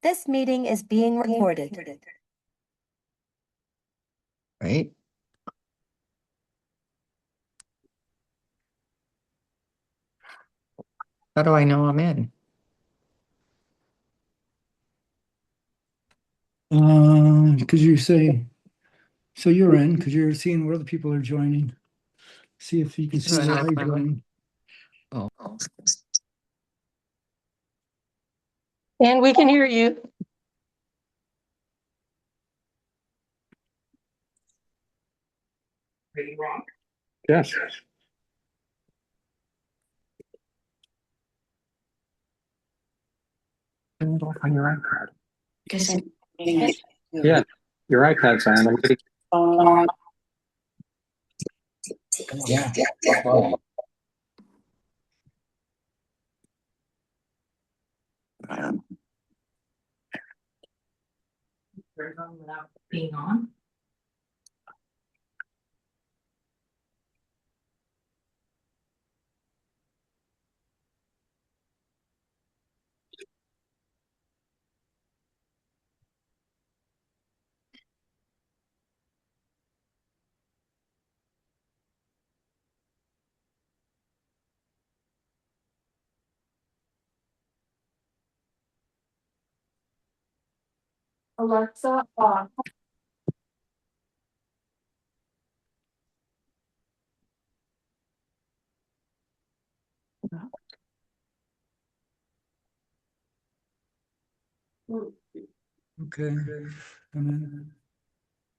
This meeting is being recorded. Right? How do I know I'm in? Because you say, so you're in, because you're seeing where other people are joining. See if you can see where I join. Oh, And we can hear you. Yes. turn it off on your iPad. Yeah, your iPad's on. I'm getting. Yeah. Without being on. Alexa, off. Okay. I'm in.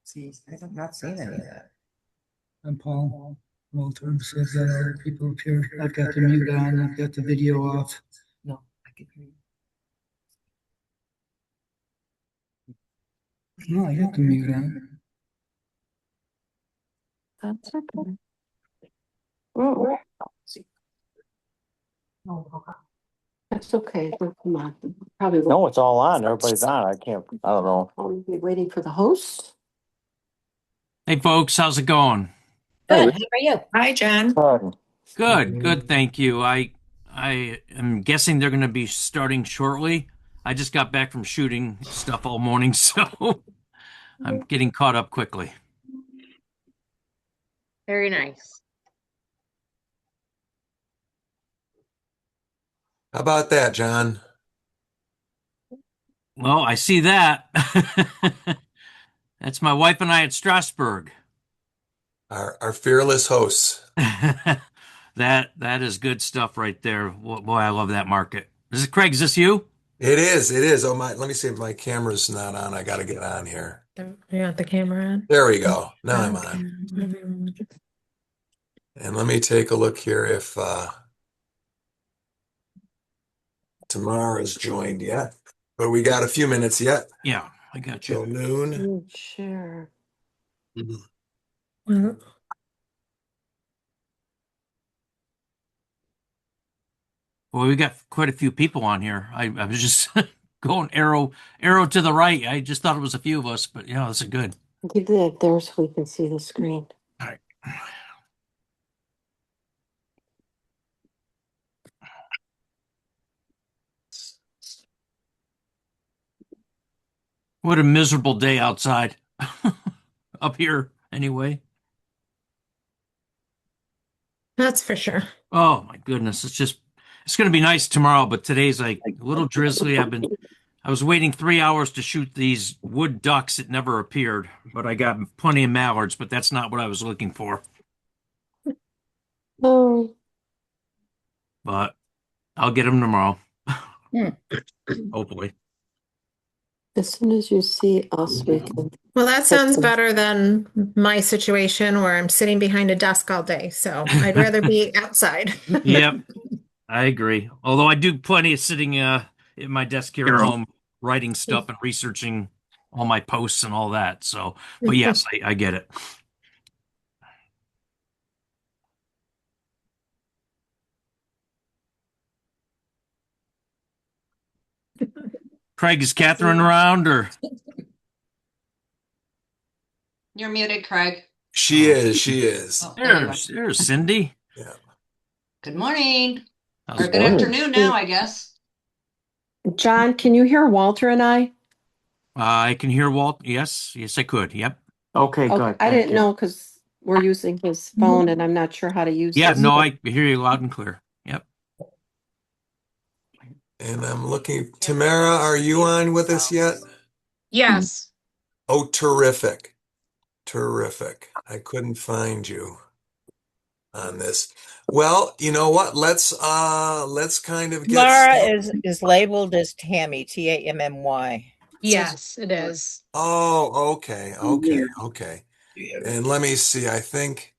See, I'm not seeing any of that. I'm Paul Walter. So I've got other people up here. I've got the mute on. I've got the video off. No, I can hear you. No, I got the mute on. That's okay. Oh, that's okay. We'll come on. Probably No, it's all on. Everybody's on. I don't know. I'll be waiting for the host. Hey folks, how's it going? Good. How are you? Hi, John. Good, thank you. I am guessing they're going to be starting shortly. I just got back from shooting stuff all morning, so I'm getting caught up quickly. Very nice. How about that, John? Well, I see that. That's my wife and I at Strasbourg. Our fearless hosts. That is good stuff right there. Boy, I love that market. Is it Craig? Is this you? It is. It is. Oh my! Let me see if my camera's not on. I got to get on here. You got the camera on? There we go. Now I'm Okay. on. And let me take a look here if Tamara's joined yet. But we got a few minutes yet Yeah, I got you. till noon. Share. Well, Well, we got quite a few people on here. I was just going arrow to the right. I just thought it was a few of us, but yeah, this is good. Keep that there so we can see the screen. All right. What a miserable day outside. Up here, anyway. that's for sure. Oh my goodness, it's going to be nice tomorrow, but today's like a little drizzly. I was waiting 3 hours to shoot these wood ducks that never appeared, but I got plenty of mallards, but that's not what I was looking for. Oh, But I'll get them tomorrow. Hopefully. as soon as you see us, we can. Well, that sounds them. better than my situation where I'm sitting behind a desk all day. So I'd rather be outside. Yep, I agree. Although I do plenty of sitting at my desk here at home, writing stuff and researching all my posts and all that. So, but yes, I get it. Craig, is Catherine around or? You're muted, Craig. She is. She is. Oh, there you are. There's Cindy. Yeah. Good morning. How's Or it good going? afternoon now, I guess. John, can you hear Walter and I? I can hear Walt. Yes, I could. Yep. Okay, Okay, good. I Thank didn't you. know because we're using his phone and I'm not sure how to use Yeah, this. no, I hear you loud and clear. Yep. And I'm looking, Tamara, are you on with us yet? Yes. Oh, terrific. Terrific. I couldn't find you on this. Well, you know what? Let's kind of get Tamara started. is labeled as Tammy, Tammy. Yes, it is. Oh, okay. And let me see. I think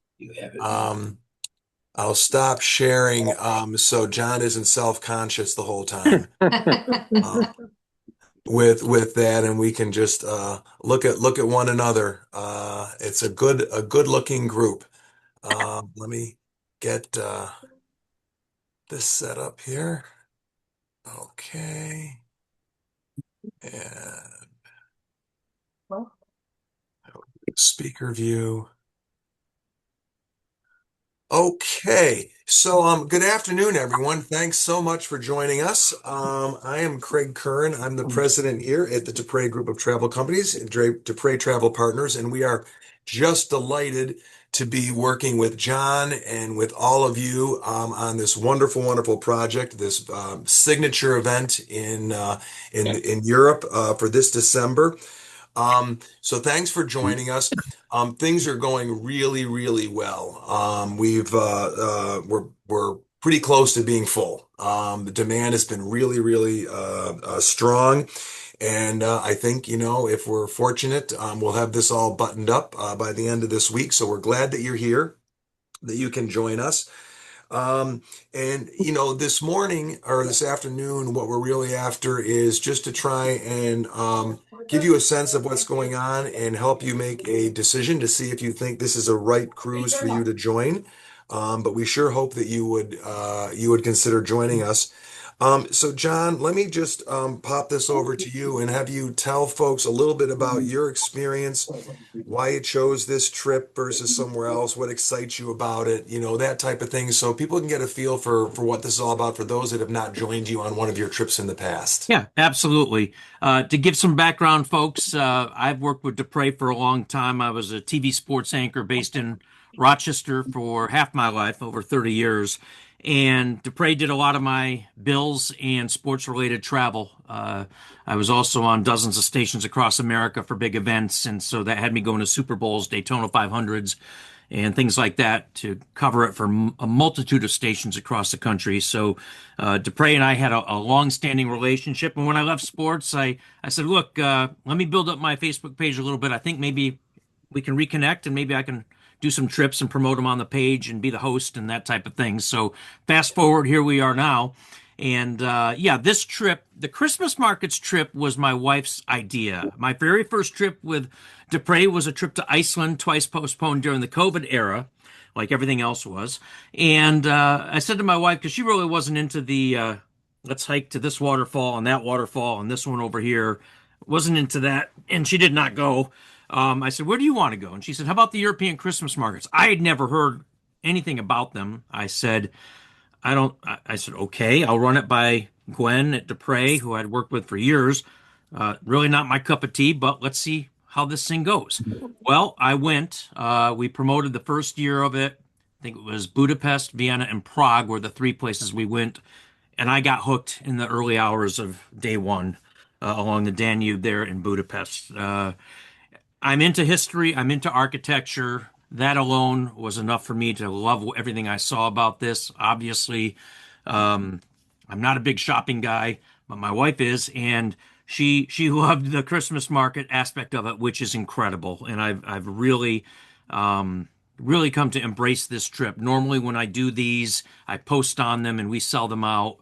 I'll stop sharing so John isn't self-conscious the whole time with that, and we can just look at one another. It's a good looking group. Let me get this set up here. Okay. And speaker view. Okay, so good afternoon, everyone. Thanks so much for joining us. I am Craig Curran. I'm the president here at the DePrez Group of Travel Companies, DePrez Travel Partners, and we are just delighted to be working with John and with all of you on this wonderful, wonderful project, this signature event in Europe for this December. So thanks for joining us. Things are going really, really well. We're pretty close to being full. The demand has been really, really strong. And I think, if we're fortunate, we'll have this all buttoned up by the end of this week. So we're glad that you're here, that you can join us. And this morning or this afternoon, what we're really after is just to try and give you a sense of what's going on and help you make a decision to see if you think this is a right cruise for you to join. But we sure hope that you would consider joining us. So John, let me just pop this over to you and have you tell folks a little bit about your experience, why you chose this trip versus somewhere else, what excites you about it, that type of thing, so people can get a feel for what this is all about for those that have not joined you on one of your trips in the past. Yeah, absolutely. To give some background, folks, I've worked with DePrez for a long time. I was a TV sports anchor based in Rochester for half my life, over 30 years. And DePrez did a lot of my bills and sports related travel. I was also on dozens of stations across America for big events. And so that had me going to Super Bowls, Daytona 500s, and things like that to cover it for a multitude of stations across the country. So DePrez and I had a long-standing relationship. And when I left sports, I said, look, let me build up my Facebook page a little bit. I think maybe we can reconnect and maybe I can do some trips and promote them on the page and be the host and that type of thing. So fast forward, here we are now. And this trip, the Christmas markets trip, was my wife's idea. My very first trip with DePrez was a trip to Iceland, twice postponed during the COVID era, like everything else was. And I said to my wife, because she really wasn't into the let's hike to this waterfall and that waterfall and this one over here, wasn't into that, and she did not go. I said, where do you want to go? And she said, how about the European Christmas markets? I had never heard anything about them. I said, I said, okay, I'll run it by Gwen at DePrez, who I'd worked with for years. Really not my cup of tea, but let's see how this thing goes. Well, I went. We promoted the first year of it. I think it was Budapest, Vienna, and Prague were the three places we went. And I got hooked in the early hours of day one along the Danube there in Budapest. I'm into history. I'm into architecture. That alone was enough for me to love everything I saw about this. Obviously, I'm not a big shopping guy, but my wife is, and she loved the Christmas market aspect of it, which is incredible. And I've really really come to embrace this trip. Normally, when I do these, I post on them and we sell them out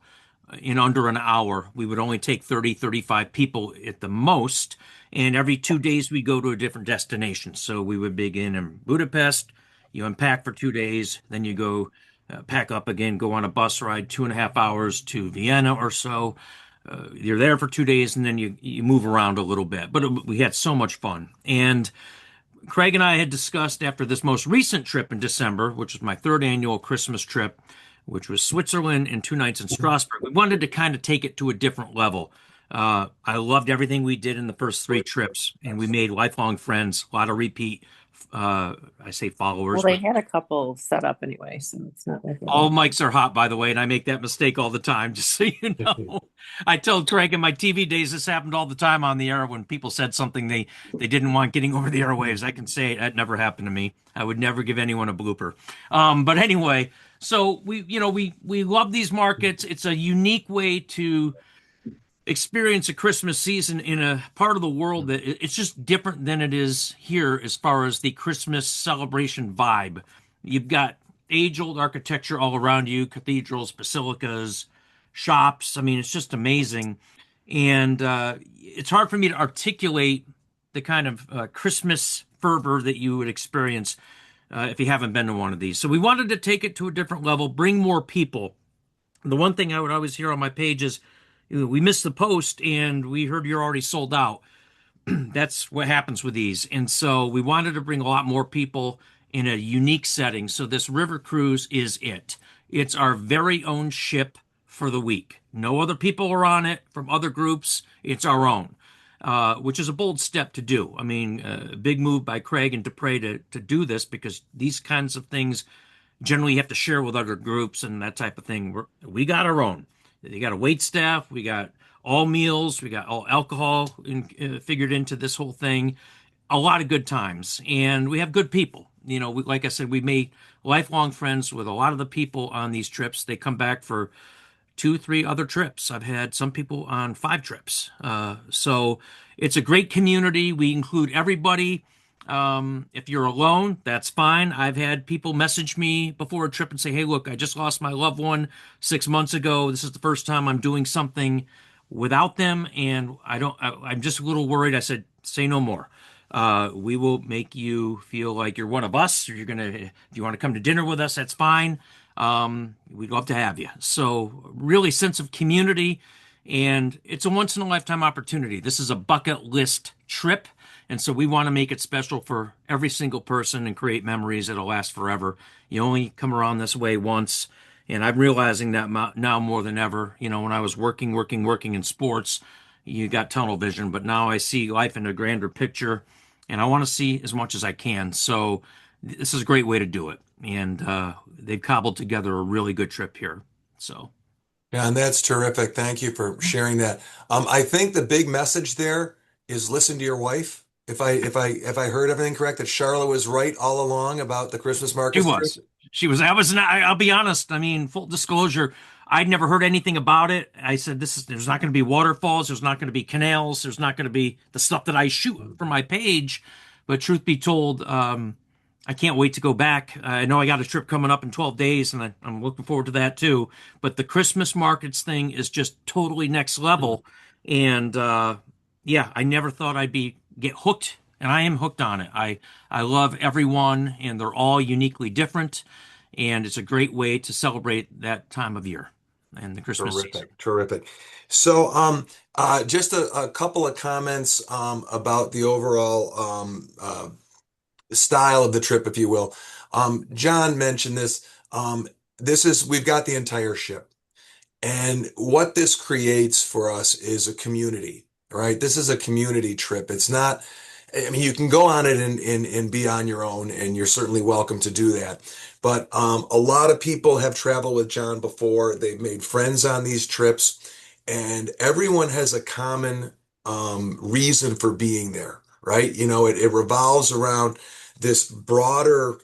in under an hour. We would only take 30, 35 people at the most. And every 2 days, we go to a different destination. So we would begin in Budapest, you unpack for 2 days, then you go pack up again, go on a bus ride 2.5 hours to Vienna or so. You're there for 2 days, and then you move around a little bit. But we had so much fun. And Craig and I had discussed after this most recent trip in December, which was my third annual Christmas trip, which was Switzerland, and 2 nights in Strasbourg. We wanted to kind of take it to a different level. I loved everything we did in the first 3 trips, and we made lifelong friends, a lot of repeat, I say followers. Well, they had a couple set up anyway, so it's not like All mics are hot, by the way, and I make that mistake all the time, just so you know. I told Craig in my TV days this happened all the time on the air when people said something they didn't want getting over the airwaves. I can say that never happened to me. I would never give anyone a blooper. But anyway, so we love these markets. It's a unique way to experience a Christmas season in a part of the world that it's just different than it is here as far as the Christmas celebration vibe. You've got age-old architecture all around you, cathedrals, basilicas, shops. I mean, it's just amazing. And it's hard for me to articulate the kind of Christmas fervor that you would experience if you haven't been to one of these. So we wanted to take it to a different level, bring more people. The one thing I would always hear on my page is, we missed the post and we heard you're already sold out. That's what happens with these. And so we wanted to bring a lot more people in a unique setting. So this river cruise is it. It's our very own ship for the week. No other people are on it from other groups. It's our own, which is a bold step to do. I mean, a big move by Craig and DePrez to do this, because these kinds of things generally you have to share with other groups and that type of thing. We got our own. You got a wait staff. We got all meals. We got all alcohol figured into this whole thing. A lot of good times. And we have good people. Like I said, we made lifelong friends with a lot of the people on these trips. They come back for 2, 3 other trips. I've had some people on 5 trips. So it's a great community. We include everybody. If you're alone, that's fine. I've had people message me before a trip and say, hey, look, I just lost my loved one 6 months ago. This is the first time I'm doing something without them. And I'm just a little worried. I said, say no more. We will make you feel like you're one of us. Or if you want to come to dinner with us, that's fine. We'd love to have you. So really sense of community, and it's a once in a lifetime opportunity. This is a bucket list trip. And so we want to make it special for every single person and create memories that'll last forever. You only come around this way once. And I'm realizing that now more than ever. When I was working in sports, you got tunnel vision, but now I see life in a grander picture, and I want to see as much as I can. So this is a great way to do it. And they've cobbled together a really good trip here. So. Yeah, and that's terrific. Thank you for sharing that. I think the big message there is listen to your wife. If I heard everything correct, that Charla was right all along about the Christmas market. She was. I'll be honest. I mean, full disclosure, I'd never heard anything about it. I said, there's not going to be waterfalls. There's not going to be canals. There's not going to be the stuff that I shoot for my page. But truth be told, I can't wait to go back. I know I got a trip coming up in 12 days, and I'm looking forward to that too. But the Christmas markets thing is just totally next level. And yeah, I never thought I'd get hooked, and I am hooked on it. I love everyone, and they're all uniquely different, and it's a great way to celebrate that time of year and the Christmas season. Terrific. So just a couple of comments about the overall style of the trip, if you will. John mentioned this. We've got the entire ship, and what this creates for us is a community. Right? This is a community trip. It's not, I mean, you can go on it and be on your own, and you're certainly welcome to do that. But a lot of people have traveled with John before. They've made friends on these trips, and everyone has a common reason for being there, right? It revolves around this broader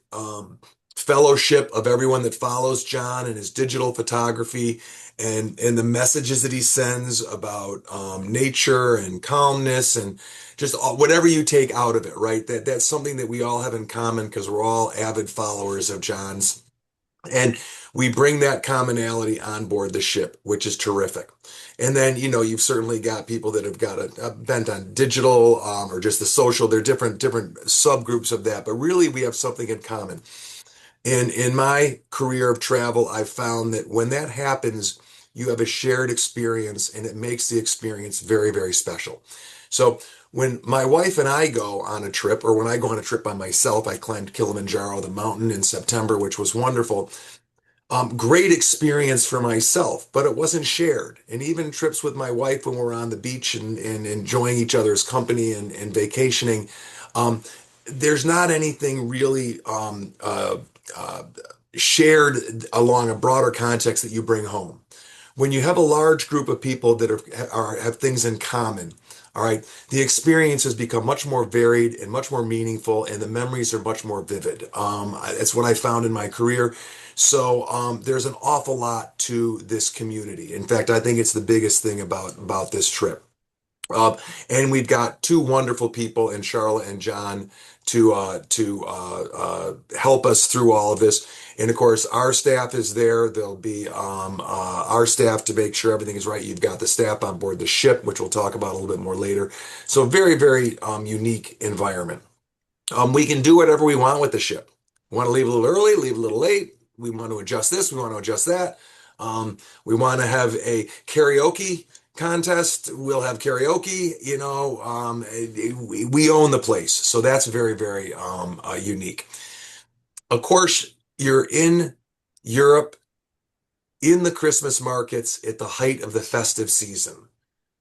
fellowship of everyone that follows John and his digital photography, and the messages that he sends about nature and calmness and just whatever you take out of it, right? That's something that we all have in common, because we're all avid followers of John's. And we bring that commonality on board the ship, which is terrific. And then, you've certainly got people that have got a bent on digital or just the social. There are different subgroups of that, but really we have something in common. In my career of travel, I've found that when that happens, you have a shared experience, and it makes the experience very, very special. So when my wife and I go on a trip, or when I go on a trip by myself, I climbed Kilimanjaro, the mountain, in September, which was wonderful. Great experience for myself, but it wasn't shared. And even trips with my wife when we're on the beach and enjoying each other's company and vacationing, um, there's not anything really uh, shared along a broader context that you bring home. When you have a large group of people that have things in common, all right, the experiences become much more varied and much more meaningful, and the memories are much more vivid. It's what I found in my career. So there's an awful lot to this community. In fact, I think it's the biggest thing about this trip. And we've got two wonderful people in Charla and John to help us through all of this. And of course, our staff is there. There'll be our staff to make sure everything is right. You've got the staff on board the ship, which we'll talk about a little bit more later. So very, very unique environment. We can do whatever we want with the ship. We want to leave a little early, leave a little late. We want to adjust this. We want to adjust that. We want to have a karaoke contest. We'll have karaoke. We own the place, so that's very, very unique. Of course, you're in Europe in the Christmas markets at the height of the festive season.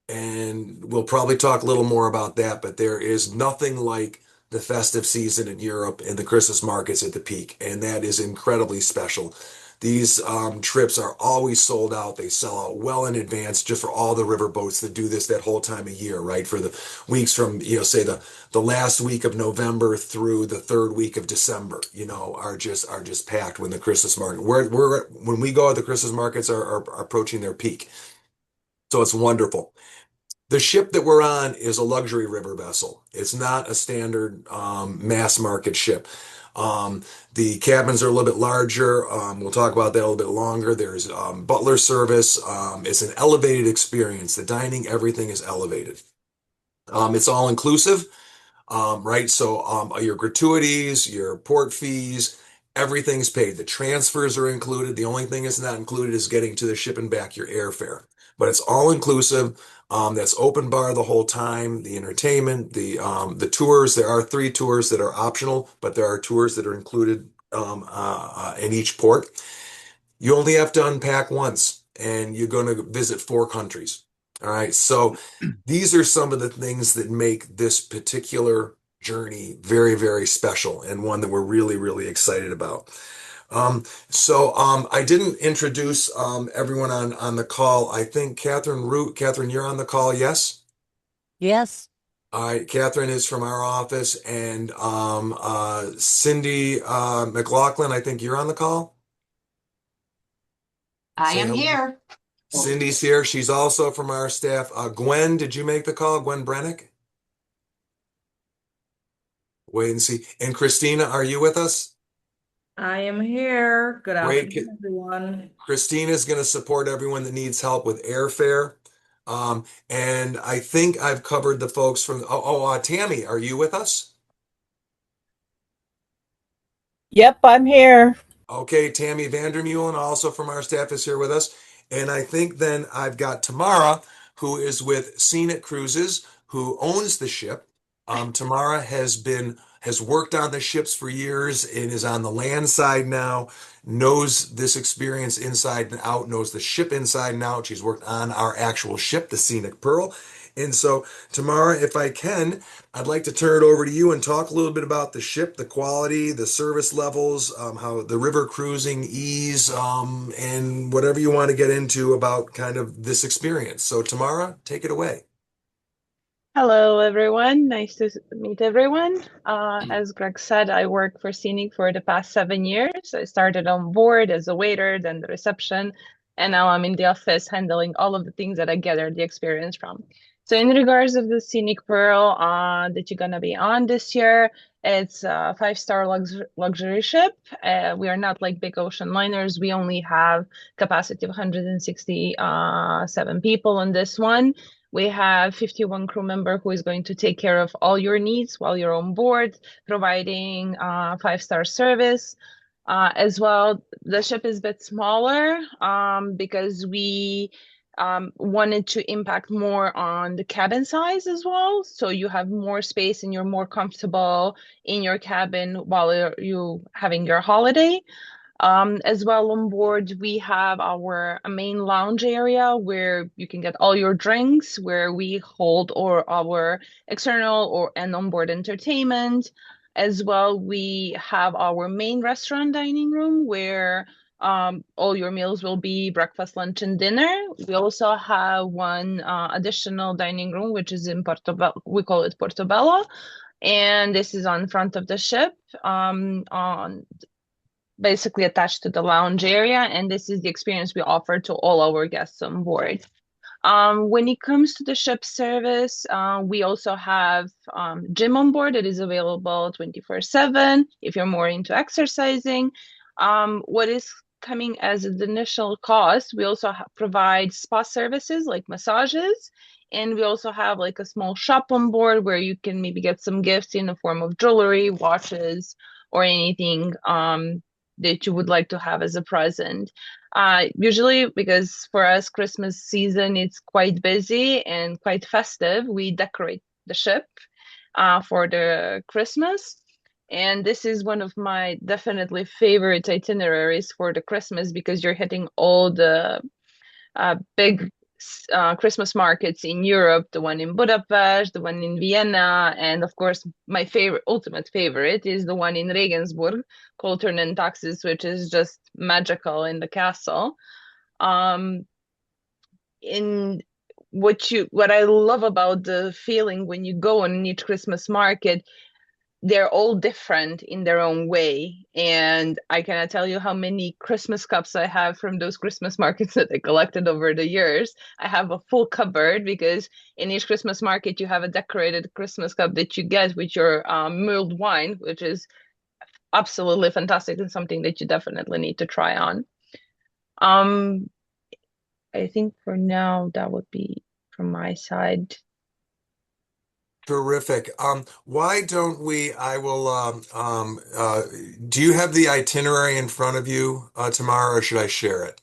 And we'll probably talk a little more about that, but there is nothing like the festive season in Europe and the Christmas markets at the peak, and that is incredibly special. These trips are always sold out. They sell out well in advance just for all the river boats that do this that whole time of year, right? For the weeks from, say the last week of November through the third week of December, are just packed when the Christmas market. When we go, the Christmas markets are approaching their peak. So it's wonderful. The ship that we're on is a luxury river vessel. It's not a standard mass market ship. The cabins are a little bit larger. We'll talk about that a little bit longer. There's butler service. It's an elevated experience. The dining, everything is elevated. It's all inclusive, right? So your gratuities, your port fees, everything's paid. The transfers are included. The only thing that's not included is getting to the ship and back, your airfare. But it's all inclusive. That's open bar the whole time. The entertainment, the tours. There are 3 tours that are optional, but there are tours that are included in each port. You only have to unpack once, and you're going to visit 4 countries. All right. So these are some of the things that make this particular journey very, very special and one that we're really, really excited about. I didn't introduce everyone on the call. I think Catherine, you're on the call, yes? Yes. All right, Catherine is from our office, and Cindy McLaughlin, I think you're on the call. I Say am hello. here. Cindy's here. She's also from our staff. Gwen, did you make the call? Gwen Brennick? Wait and see. And Christina, are you with us? I am here. Good Great. afternoon, everyone. Christina is going to support everyone that needs help with airfare. And I think I've covered the folks from, Tammy, are you with us? Yep, I'm here. Okay, Tammy Vandermeulen, also from our staff, is here with us. And I think then I've got Tamara, who is with Scenic Cruises, who owns the ship. Tamara has worked on the ships for years and is on the land side now, knows this experience inside and out, knows the ship inside and out. She's worked on our actual ship, the Scenic Pearl. And so, Tamara, if I can, I'd like to turn it over to you and talk a little bit about the ship, the quality, the service levels, how the river cruising ease, and whatever you want to get into about kind of this experience. So, Tamara, take it away. Hello, everyone. Nice to meet everyone. As Greg said, I work for Scenic for the past 7 years. I started on board as a waiter, then the reception, and now I'm in the office handling all of the things that I gathered the experience from. So in regards of the Scenic Pearl that you're gonna be on this year, it's a 5-star luxury ship. We are not like big ocean liners. We only have capacity of 167 people on this one. We have 51 crew member who is going to take care of all your needs while you're on board, providing 5-star service. As well, the ship is a bit smaller because we wanted to impact more on the cabin size as well. So you have more space and you're more comfortable in your cabin while you're having your holiday. As well on board, we have our main lounge area where you can get all your drinks, where we hold or our external or and onboard entertainment. As well, we have our main restaurant dining room where all your meals will be breakfast, lunch, and dinner. We also have one additional dining room, which is in Portobello. We call it Portobello, and this is on front of the ship, on basically attached to the lounge area. And this is the experience we offer to all our guests on board. When it comes to the ship service, we also have gym on board that is available 24/7 if you're more into exercising. What is coming as an initial cost, we also provide spa services like massages, and we also have like a small shop on board where you can maybe get some gifts in the form of jewelry, watches, or anything that you would like to have as a present. Usually, because for us, Christmas season, it's quite busy and quite festive, we decorate the ship for the Christmas. And this is one of my definitely favorite itineraries for the Christmas because you're hitting all the big Christmas markets in Europe, the one in Budapest, the one in Vienna, and of course, my ultimate favorite is the one in Regensburg, called Turn and Taxes, which is just magical in the castle. In what I love about the feeling when you go on each Christmas market, they're all different in their own way. And I cannot tell you how many Christmas cups I have from those Christmas markets that I collected over the years. I have a full cupboard because in each Christmas market, you have a decorated Christmas cup that you get with your mulled wine, which is absolutely fantastic and something that you definitely need to try on. I think for now, that would be from my side. Terrific. Why don't I will, do you have the itinerary in front of you, Tamara, or should I share it?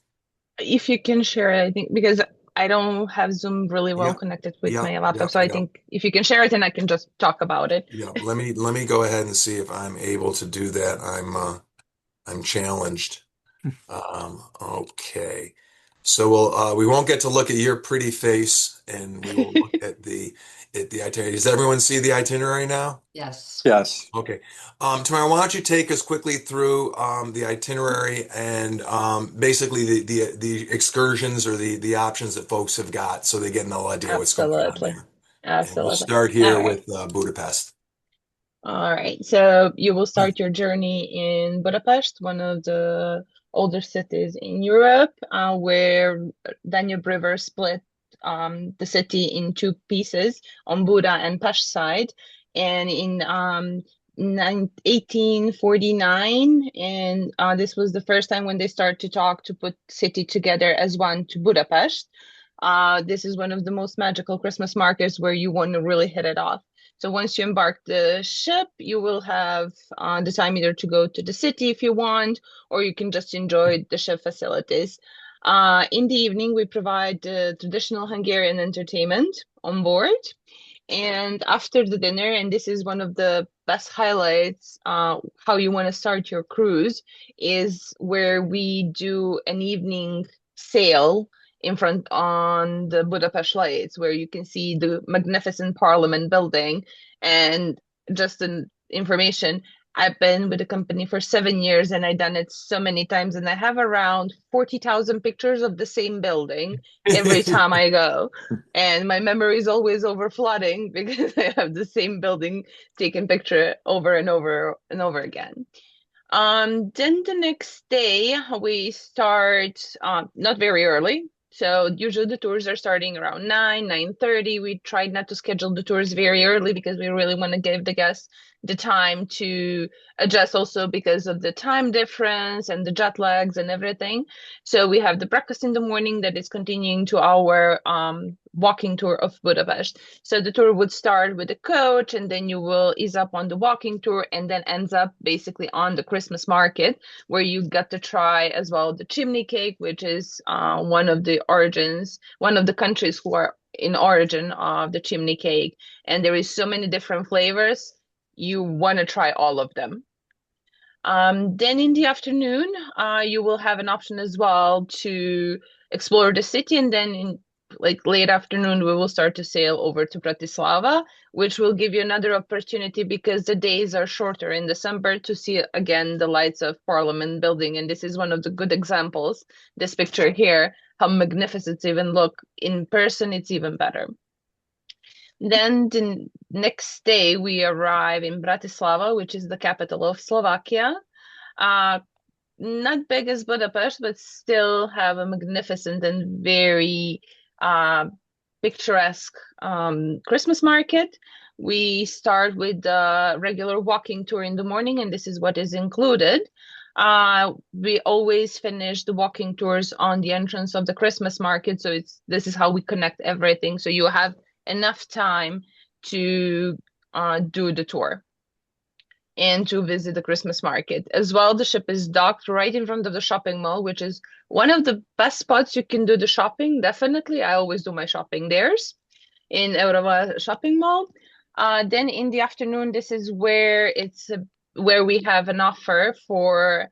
If you can share it, I think, because I don't have Zoom really well connected with my laptop. So I think if you can share it and I can just talk about it. Yeah, let me go ahead and see if I'm able to do that. I'm challenged. Okay. So we won't get to look at your pretty face, and we will look at the itinerary. Does everyone see the itinerary now? Yes. Yes. Okay. Tamara, why don't you take us quickly through the itinerary and basically the excursions or the options that folks have got, so they get an idea what's going on there. Absolutely. And we'll start here right. with Budapest. All right. So you will start your journey in Budapest, one of the older cities in Europe, where Danube River split the city in two pieces on Buda and Pest side. And in 1849, and this was the first time when they started to talk to put city together as one to Budapest. This is one of the most magical Christmas markets where you want to really hit it off. So once you embark the ship, you will have the time either to go to the city if you want, or you can just enjoy the ship facilities. In the evening, we provide traditional Hungarian entertainment on board. And after the dinner, and this is one of the best highlights, how you want to start your cruise, is where we do an evening sail in front on the Budapest lights, where you can see the magnificent Parliament building. And just an information, I've been with the company for 7 years and I've done it so many times, and I have around 40,000 pictures of the same building every time I go. And my memory is always overflooding because I have the same building taken picture over and over and over again. Then the next day we start not very early. So usually the tours are starting around 9:30. We try not to schedule the tours very early because we really want to give the guests the time to adjust, also because of the time difference and the jet lags and everything. So we have the breakfast in the morning that is continuing to our walking tour of Budapest. So the tour would start with a coach, and then you will ease up on the walking tour, and then ends up basically on the Christmas market, where you get to try as well the chimney cake, which is one of the countries who are in origin of the chimney cake. And there is so many different flavors. You want to try all of them. Then in the afternoon, you will have an option as well to explore the city, and then in like late afternoon, we will start to sail over to Bratislava, which will give you another opportunity because the days are shorter in December to see again the lights of Parliament building. And this is one of the good examples, this picture here, how magnificent it's even look in person, it's even better. Then the next day we arrive in Bratislava, which is the capital of Slovakia. Not big as Budapest, but still have a magnificent and very picturesque Christmas market. We start with the regular walking tour in the morning, and this is what is included. We always finish the walking tours on the entrance of the Christmas market, so this is how we connect everything. So you have enough time to do the tour and to visit the Christmas market. As well, the ship is docked right in front of the shopping mall, which is one of the best spots you can do the shopping. Definitely, I always do my shopping there in Eurova shopping mall. Then in the afternoon, this is where where we have an offer for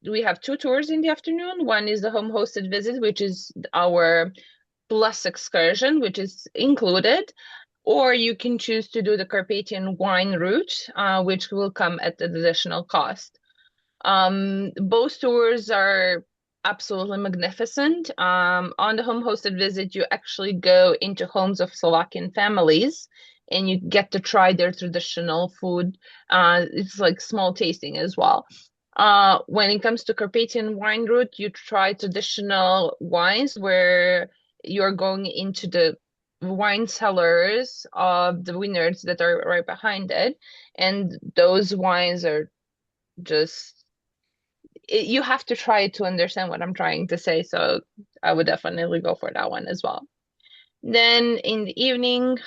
we have two tours in the afternoon. One is the home hosted visit, which is our plus excursion, which is included, or you can choose to do the Carpathian wine route, which will come at an additional cost. Both tours are absolutely magnificent. On the home hosted visit, you actually go into homes of Slovakian families and you get to try their traditional food. It's like small tasting as well. When it comes to Carpathian wine route, you try traditional wines where you're going into the wine cellars of the vineyards that are right behind it, and those wines are just you have to try it to understand what I'm trying to say, so I would definitely go for that one as well. Then in the evening,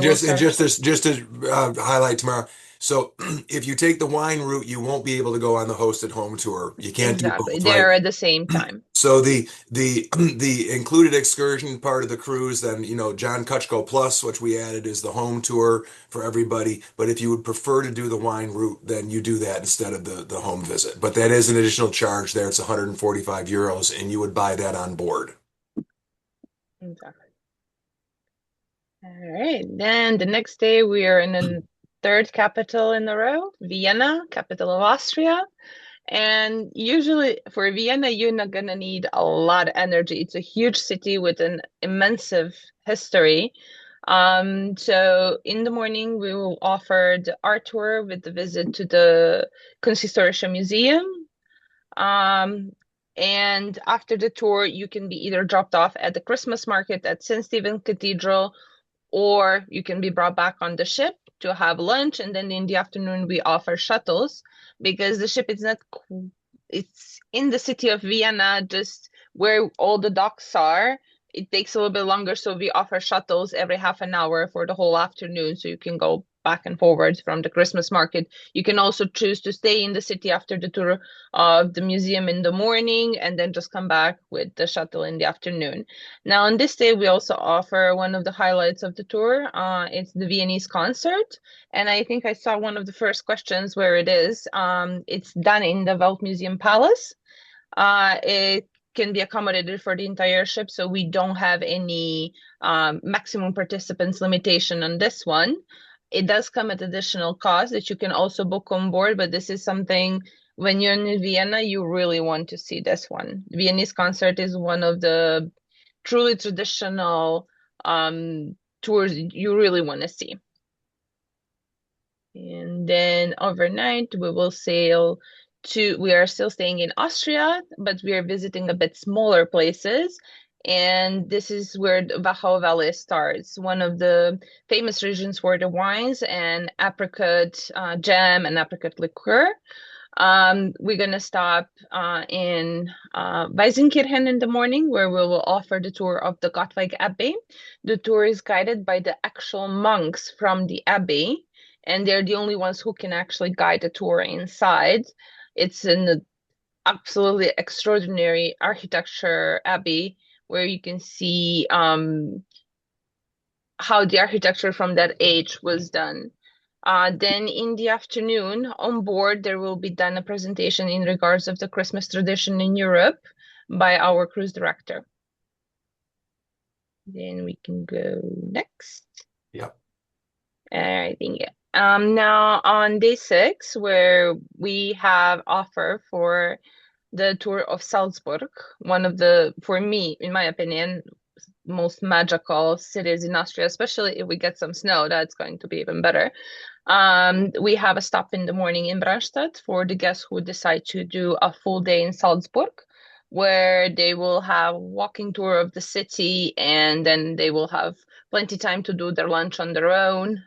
just to highlight tomorrow. So if you take the wine route, you won't be able to go on the hosted home tour. You can't do both, they're right? at the same time. So the included excursion part of the cruise, then John Kucko Plus, which we added, is the home tour for everybody. But if you would prefer to do the wine route, then you do that instead of the home visit. But that is an additional charge there. It's 145 euros, and you would buy that on board. Exactly. All right. Then the next day we are in the third capital in a row, Vienna, capital of Austria. And usually for Vienna, you're not going to need a lot of energy. It's a huge city with an immense history. So in the morning, we will offer the art tour with the visit to the Kunsthistorische Museum. And after the tour, you can be either dropped off at the Christmas market at St. Stephen Cathedral, or you can be brought back on the ship to have lunch. And then in the afternoon, we offer shuttles because the ship is not, it's in the city of Vienna, just where all the docks are. It takes a little bit longer. So we offer shuttles every half an hour for the whole afternoon. So you can go back and forward from the Christmas market. You can also choose to stay in the city after the tour of the museum in the morning and then just come back with the shuttle in the afternoon. Now, on this day, we also offer one of the highlights of the tour. It's the Viennese concert. And I think I saw one of the first questions where it is. It's done in the Weltmuseum Palace. It can be accommodated for the entire ship, so we don't have any maximum participants limitation on this one. It does come at additional cost that you can also book on board, but this is something when you're in Vienna, you really want to see this one. Viennese concert is one of the truly traditional tours you really want to see. And then overnight, we will sail we are still staying in Austria, but we are visiting a bit smaller places. And this is where the Wachau Valley starts, one of the famous regions for the wines and apricot jam and apricot liqueur. We're going to stop in Weisenkirchen in the morning, where we will offer the tour of the Gottweig Abbey. The tour is guided by the actual monks from the abbey, and they're the only ones who can actually guide the tour inside. It's an absolutely extraordinary architecture abbey, where you can see how the architecture from that age was done. Then in the afternoon on board, there will be done a presentation in regards of the Christmas tradition in Europe by our cruise director. Then we can go next. Yep. I think, yeah. Now on day 6, where we have offer for the tour of Salzburg, one of the, for me, in my opinion, most magical cities in Austria, especially if we get some snow, that's going to be even better. We have a stop in the morning in Brandstadt for the guests who decide to do a full day in Salzburg, where they will have walking tour of the city, and then they will have plenty time to do their lunch on their own,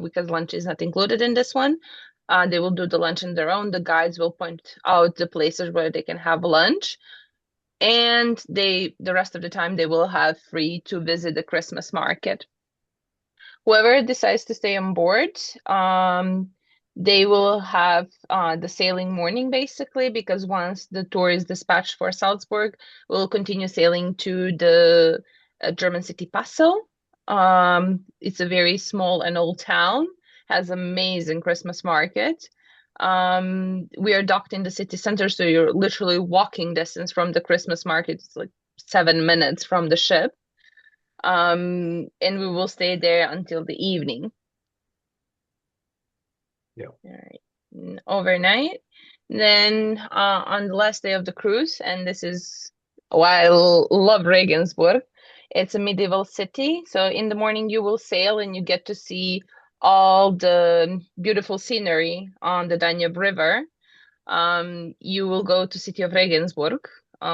because lunch is not included in this one. They will do the lunch on their own. The guides will point out the places where they can have lunch. And the rest of the time they will have free to visit the Christmas market. Whoever decides to stay on board, they will have the sailing morning, basically, because once the tour is dispatched for Salzburg, we'll continue sailing to the German city Passau. It's a very small and old town, has amazing Christmas market. We are docked in the city center, so you're literally walking distance from the Christmas market. It's like 7 minutes from the ship. And we will stay there until the evening. Yeah. All right. Overnight. Then on the last day of the cruise, and this is why I love Regensburg, it's a medieval city. So in the morning you will sail and you get to see all the beautiful scenery on the Danube River. You will go to city of Regensburg,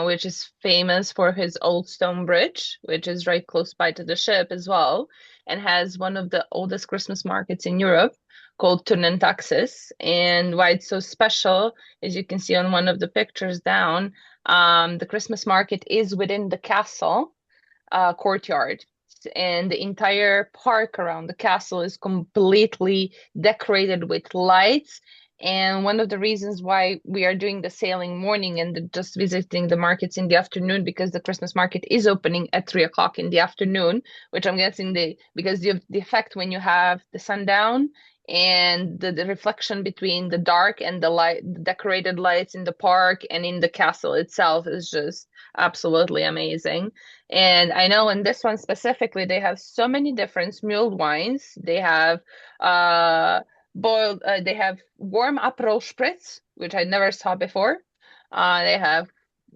which is famous for his old stone bridge, which is right close by to the ship as well, and has one of the oldest Christmas markets in Europe called Turnentaxis. And why it's so special, as you can see on one of the pictures down, the Christmas market is within the castle courtyard. And the entire park around the castle is completely decorated with lights. And one of the reasons why we are doing the sailing morning and just visiting the markets in the afternoon, because the Christmas market is opening at 3 o'clock in the afternoon, which I'm guessing because the effect when you have the sundown and the reflection between the dark and the light, the decorated lights in the park and in the castle itself is just absolutely amazing. And I know in this one specifically, they have so many different mulled wines. They have they have warm Aperol Spritz, which I never saw before. They have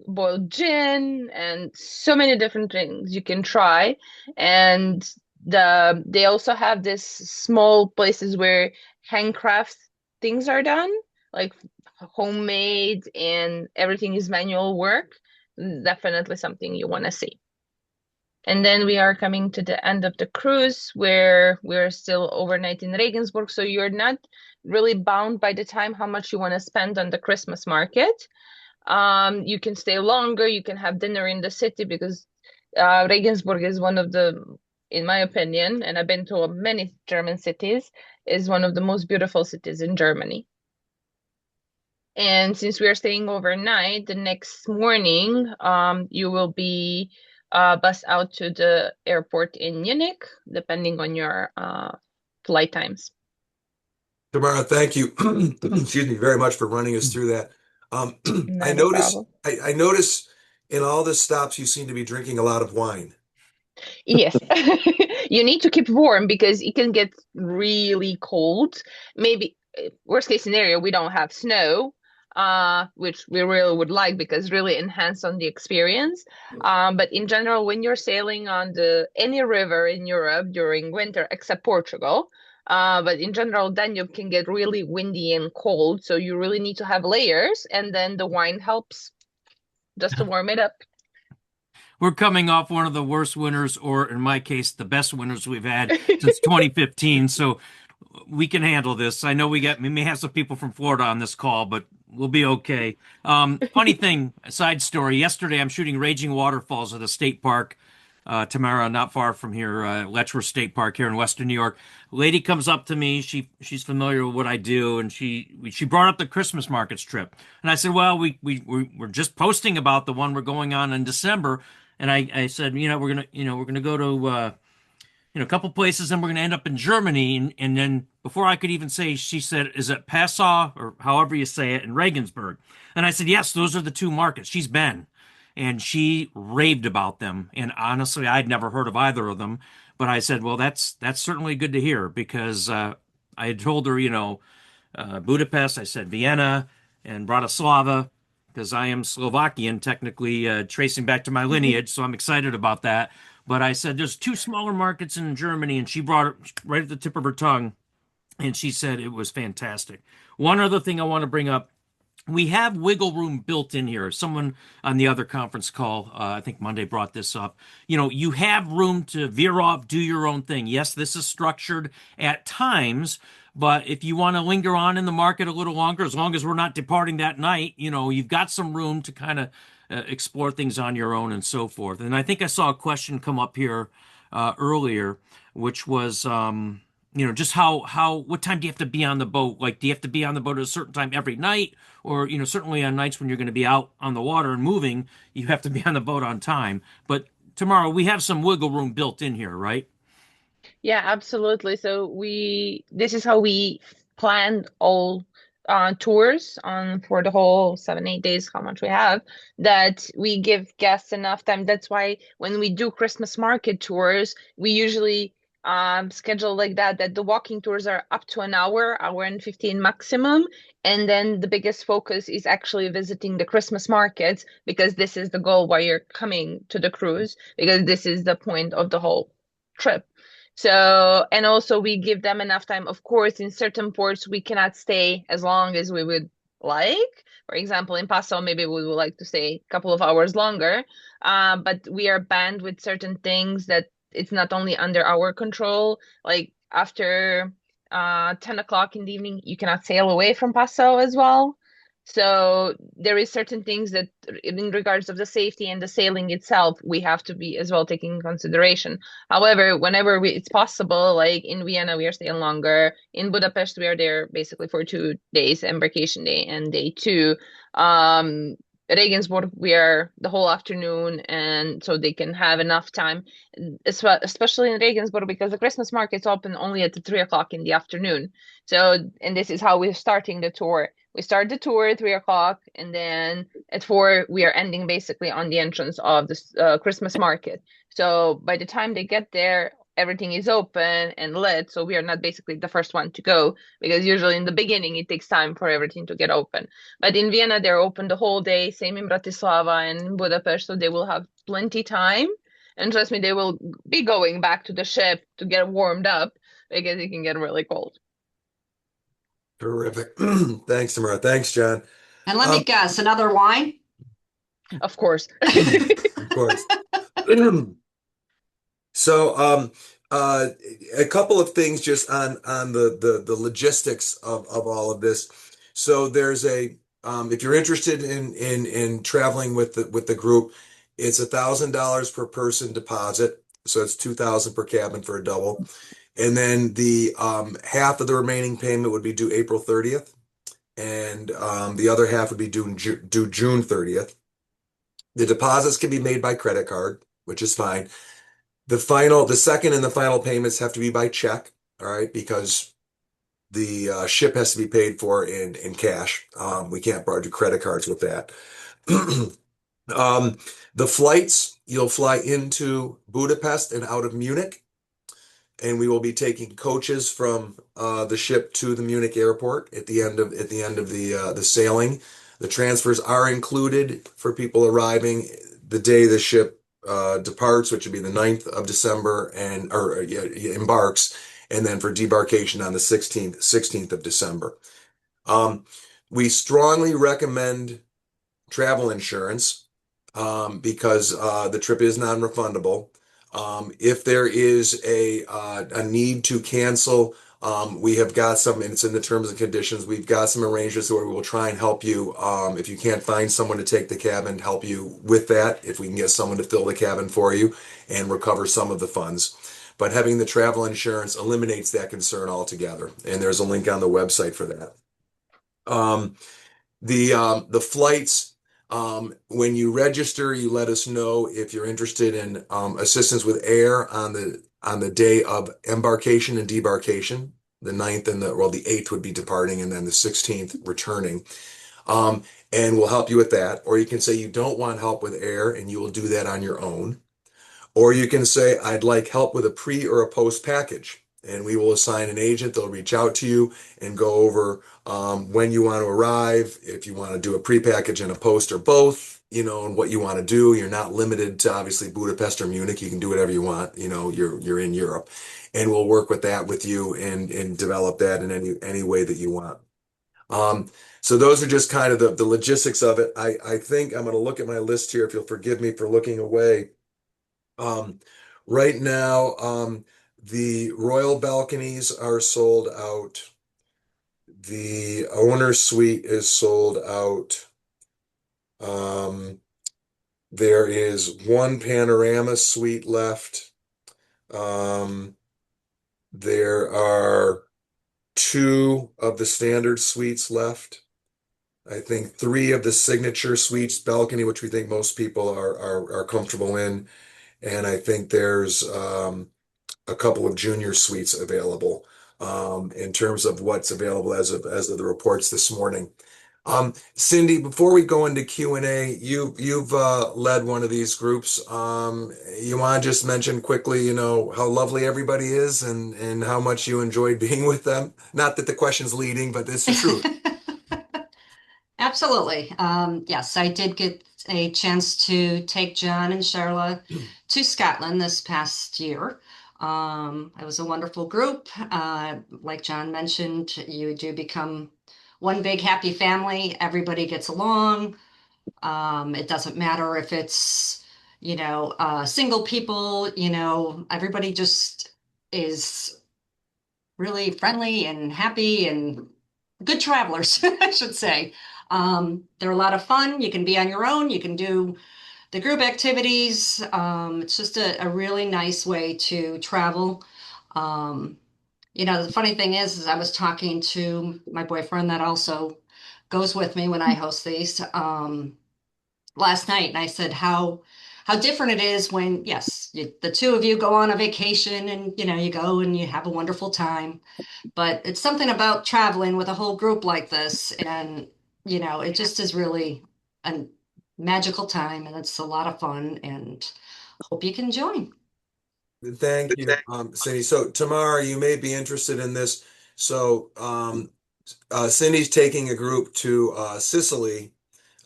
boiled gin and so many different things you can try. And they also have this small places where handcraft things are done, like homemade, and everything is manual work. Definitely something you want to see. And then we are coming to the end of the cruise, where we're still overnight in Regensburg. So you're not really bound by the time how much you want to spend on the Christmas market. You can stay longer. You can have dinner in the city, because Regensburg is one of the, in my opinion, and I've been to many German cities, is one of the most beautiful cities in Germany. And since we are staying overnight, the next morning, you will be bus out to the airport in Munich, depending on your flight times. Tamara, thank you. Excuse me very much for running us through that. I notice in all the stops you seem to be drinking a lot of wine. Yes, you need to keep warm because it can get really cold. Maybe worst case scenario, we don't have snow, which we really would like because really enhance on the experience. But in general, when you're sailing on any river in Europe during winter, except Portugal, but in general, Danube can get really windy and cold. So you really need to have layers, and then the wine helps just to warm it up. We're coming off one of the worst winters, or in my case, the best winters we've had since 2015. So we can handle this. I know we may have some people from Florida on this call, but we'll be okay. Funny thing, side story. Yesterday, I'm shooting Raging Waterfalls at a state park, Tamara, not far from here, Letchworth State Park here in Western New York. Lady comes up to me. She's familiar with what I do, and she brought up the Christmas markets trip. And I said, well, we're just posting about the one we're going on in December. And I said, we're gonna go to a couple places, and we're going to end up in Germany. And then before I could even say, she said, is it Passau or however you say it in Regensburg? And I said, yes, those are the two markets. She's been, and she raved about them. And honestly, I'd never heard of either of them. But I said, well, that's certainly good to hear because I had told her, Budapest, I said Vienna and Bratislava because I am Slovakian, technically tracing back to my lineage. So I'm excited about that. But I said there's two smaller markets in Germany, and she brought it right at the tip of her tongue. And she said it was fantastic. One other thing I want to bring up, we have wiggle room built in here. Someone on the other conference call, I think Monday, brought this up. You have room to veer off, do your own thing. Yes, this is structured at times, but if you want to linger on in the market a little longer, as long as we're not departing that night, you've got some room to kind of explore things on your own and so forth. And I think I saw a question come up here earlier, which was, just what time do you have to be on the boat? Like, do you have to be on the boat at a certain time every night? Or, certainly on nights when you're going to be out on the water and moving, you have to be on the boat on time. But tomorrow we have some wiggle room built in here, right? Yeah, absolutely. So this is how we planned all tours on for the whole 7, 8 days, how much we have, that we give guests enough time. That's why when we do Christmas market tours, we usually schedule like that the walking tours are up to an hour and 15 maximum. And then the biggest focus is actually visiting the Christmas markets, because this is the goal why you're coming to the cruise, because this is the point of the whole trip. So, and also we give them enough time. Of course, in certain ports, we cannot stay as long as we would like. For example, in Passau, maybe we would like to stay a couple of hours longer. But we are banned with certain things that it's not only under our control. Like after 10 o'clock in the evening, you cannot sail away from Passau as well. So there is certain things that in regards of the safety and the sailing itself, we have to be as well taking in consideration. However, whenever it's possible, like in Vienna, we are staying longer. In Budapest, we are there basically for 2 days, embarkation day and day 2. Regensburg, we are the whole afternoon, and so they can have enough time, especially in Regensburg, because the Christmas market's open only at 3 o'clock in the afternoon. So, and this is how we're starting the tour. We start the tour at 3 o'clock, and then at 4, we are ending basically on the entrance of the Christmas market. So by the time they get there, everything is open and lit. So we are not basically the first one to go, because usually in the beginning, it takes time for everything to get open. But in Vienna, they're open the whole day, same in Bratislava and in Budapest. So they will have plenty time. And trust me, they will be going back to the ship to get warmed up, because it can get really cold. Terrific. Thanks, Tamara. Thanks, John. And let me guess, another wine? Of course. Of course. So, a couple of things just on the logistics of all of this. So there's if you're interested in traveling with the group, it's $1,000 per person deposit. So it's $2,000 per cabin for a double. And then the half of the remaining payment would be due April 30th, and the other half would be due June 30th. The deposits can be made by credit card, which is fine. The second and the final payments have to be by check, all right, because the ship has to be paid for in cash. We can't do credit cards with that. The flights, you'll fly into Budapest and out of Munich, and we will be taking coaches from the ship to the Munich airport at the end of the sailing. The transfers are included for people arriving the day the ship departs, which would be the 9th of December, or embarks, and then for debarkation on the 16th of December. We strongly recommend travel insurance because the trip is non-refundable. If there is a need to cancel, we have got some, and it's in the terms and conditions, we've got some arrangements where we will try and help you. If you can't find someone to take the cabin, help you with that. If we can get someone to fill the cabin for you and recover some of the funds. But having the travel insurance eliminates that concern altogether. And there's a link on the website for that. The flights, when you register, you let us know if you're interested in assistance with air on on the day of embarkation and debarkation. The 9th and the 8th would be departing, and then the 16th returning. Um, and we'll help you with that. Or you can say you don't want help with air and you will do that on your own. Or you can say, I'd like help with a pre or a post package. And we will assign an agent. They'll reach out to you and go over when you want to arrive, if you want to do a pre-package and a post or both, and what you want to do. You're not limited to obviously Budapest or Munich. You can do whatever you want. You're in Europe. And we'll work with that with you and develop that in any way that you want. So those are just kind of the logistics of it. I think I'm going to look at my list here, if you'll forgive me for looking away. Right now, the royal balconies are sold out. The owner suite is sold out. There is one panorama suite left. There are 2 of the standard suites left. I think 3 of the signature suites balcony, which we think most people are comfortable in. And I think there's a couple of junior suites available in terms of what's available as of the reports this morning. Cindy, before we go into Q&A, you've led one of these groups. You want to just mention quickly, how lovely everybody is and how much you enjoyed being with them? Not that the question's leading, but it's the truth. Absolutely. Yes, I did get a chance to take John and Charla to Scotland this past year. It was a wonderful group. Like John mentioned, you do become one big happy family. Everybody gets along. It doesn't matter if it's, single people, everybody just is really friendly and happy and good travelers, I should say. They're a lot of fun. You can be on your own. You can do the group activities. It's just a really nice way to travel. The funny thing is I was talking to my boyfriend that also goes with me when I host these last night, and I said how different it is when, yes, the 2 of you go on a vacation and you go and you have a wonderful time. But it's something about traveling with a whole group like this, and it just is really a magical time, and it's a lot of fun, and hope you can join. Thank you, Cindy. So Tamara, you may be interested in this. So Cindy's taking a group to Sicily,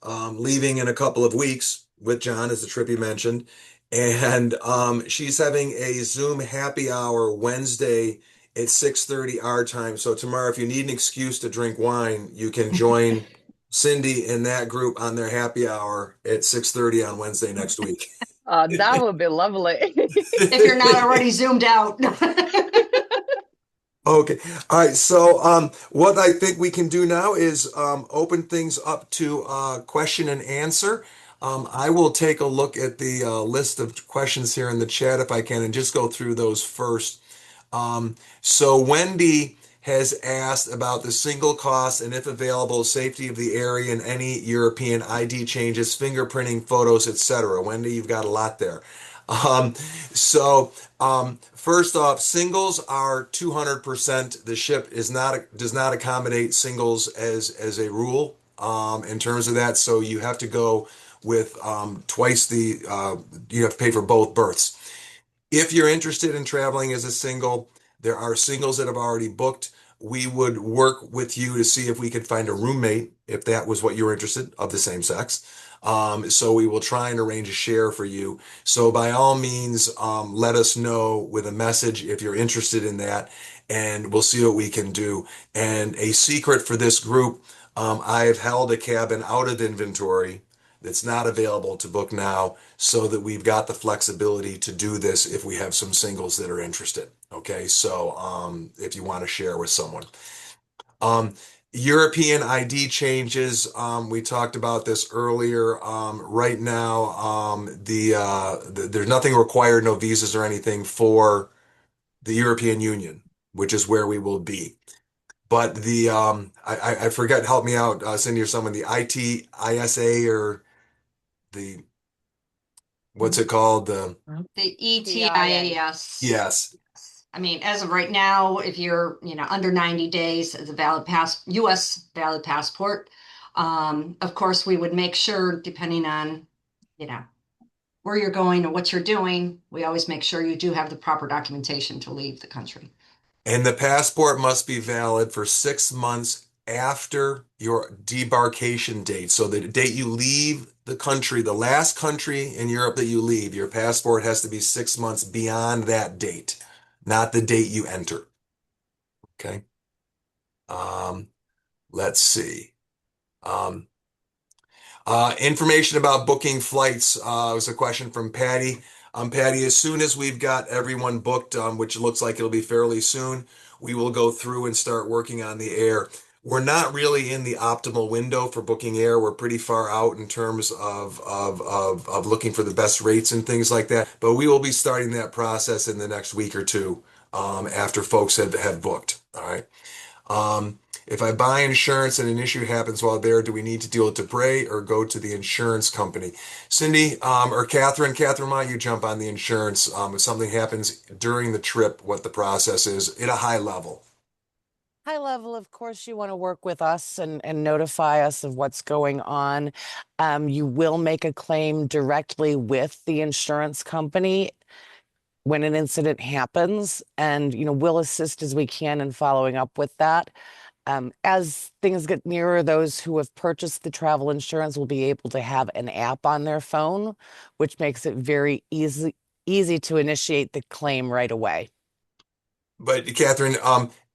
leaving in a couple of weeks with John, as the trip you mentioned. And she's having a Zoom happy hour Wednesday at 6:30 our time. So tomorrow, if you need an excuse to drink wine, you can join Cindy in that group on their happy hour at 6:30 on Wednesday next week. That would be lovely. If you're not already zoomed out. Okay. All right. So what I think we can do now is open things up to question and answer. I will take a look at the list of questions here in the chat if I can and just go through those first. So Wendy has asked about the single cost and, if available, safety of the area and any European ID changes, fingerprinting, photos, etc. Wendy, you've got a lot there. First off, singles are 200%. The ship does not accommodate singles as a rule in terms of that. So you have to go with twice you have to pay for both berths. If you're interested in traveling as a single, there are singles that have already booked. We would work with you to see if we could find a roommate, if that was what you were interested, of the same sex. So we will try and arrange a share for you. So by all means, let us know with a message if you're interested in that, and we'll see what we can do. And a secret for this group, I have held a cabin out of inventory that's not available to book now, so that we've got the flexibility to do this if we have some singles that are interested. Okay, so if you want to share with someone. European ID changes, we talked about this earlier. Right now, there's nothing required, no visas or anything for the European Union, which is where we will be. But I forget, help me out, Cindy or someone, the ITISA or the what's it called? The ETIAS. Yes. I mean, as of right now, if you're, under 90 days as a US valid passport, of course, we would make sure, depending on, where you're going or what you're doing, we always make sure you do have the proper documentation to leave the country. And the passport must be valid for 6 months after your debarkation date. So the date you leave the country, the last country in Europe that you leave, your passport has to be 6 months beyond that date, not the date you enter. Okay. Let's see. Information about booking flights was a question from Patty. Patty, as soon as we've got everyone booked, which looks like it'll be fairly soon, we will go through and start working on the air. We're not really in the optimal window for booking air. We're pretty far out in terms of looking for the best rates and things like that. But we will be starting that process in the next week or two after folks have booked. All right. If I buy insurance and an issue happens while there, do we need to deal with DePrez or go to the insurance company? Cindy or Catherine, why don't you jump on the insurance if something happens during the trip, what the process is at a high level? High level, of course, you want to work with us and notify us of what's going on. You will make a claim directly with the insurance company when an incident happens, and we'll assist as we can in following up with that. As things get nearer, those who have purchased the travel insurance will be able to have an app on their phone, which makes it very easy to initiate the claim right away. But Catherine,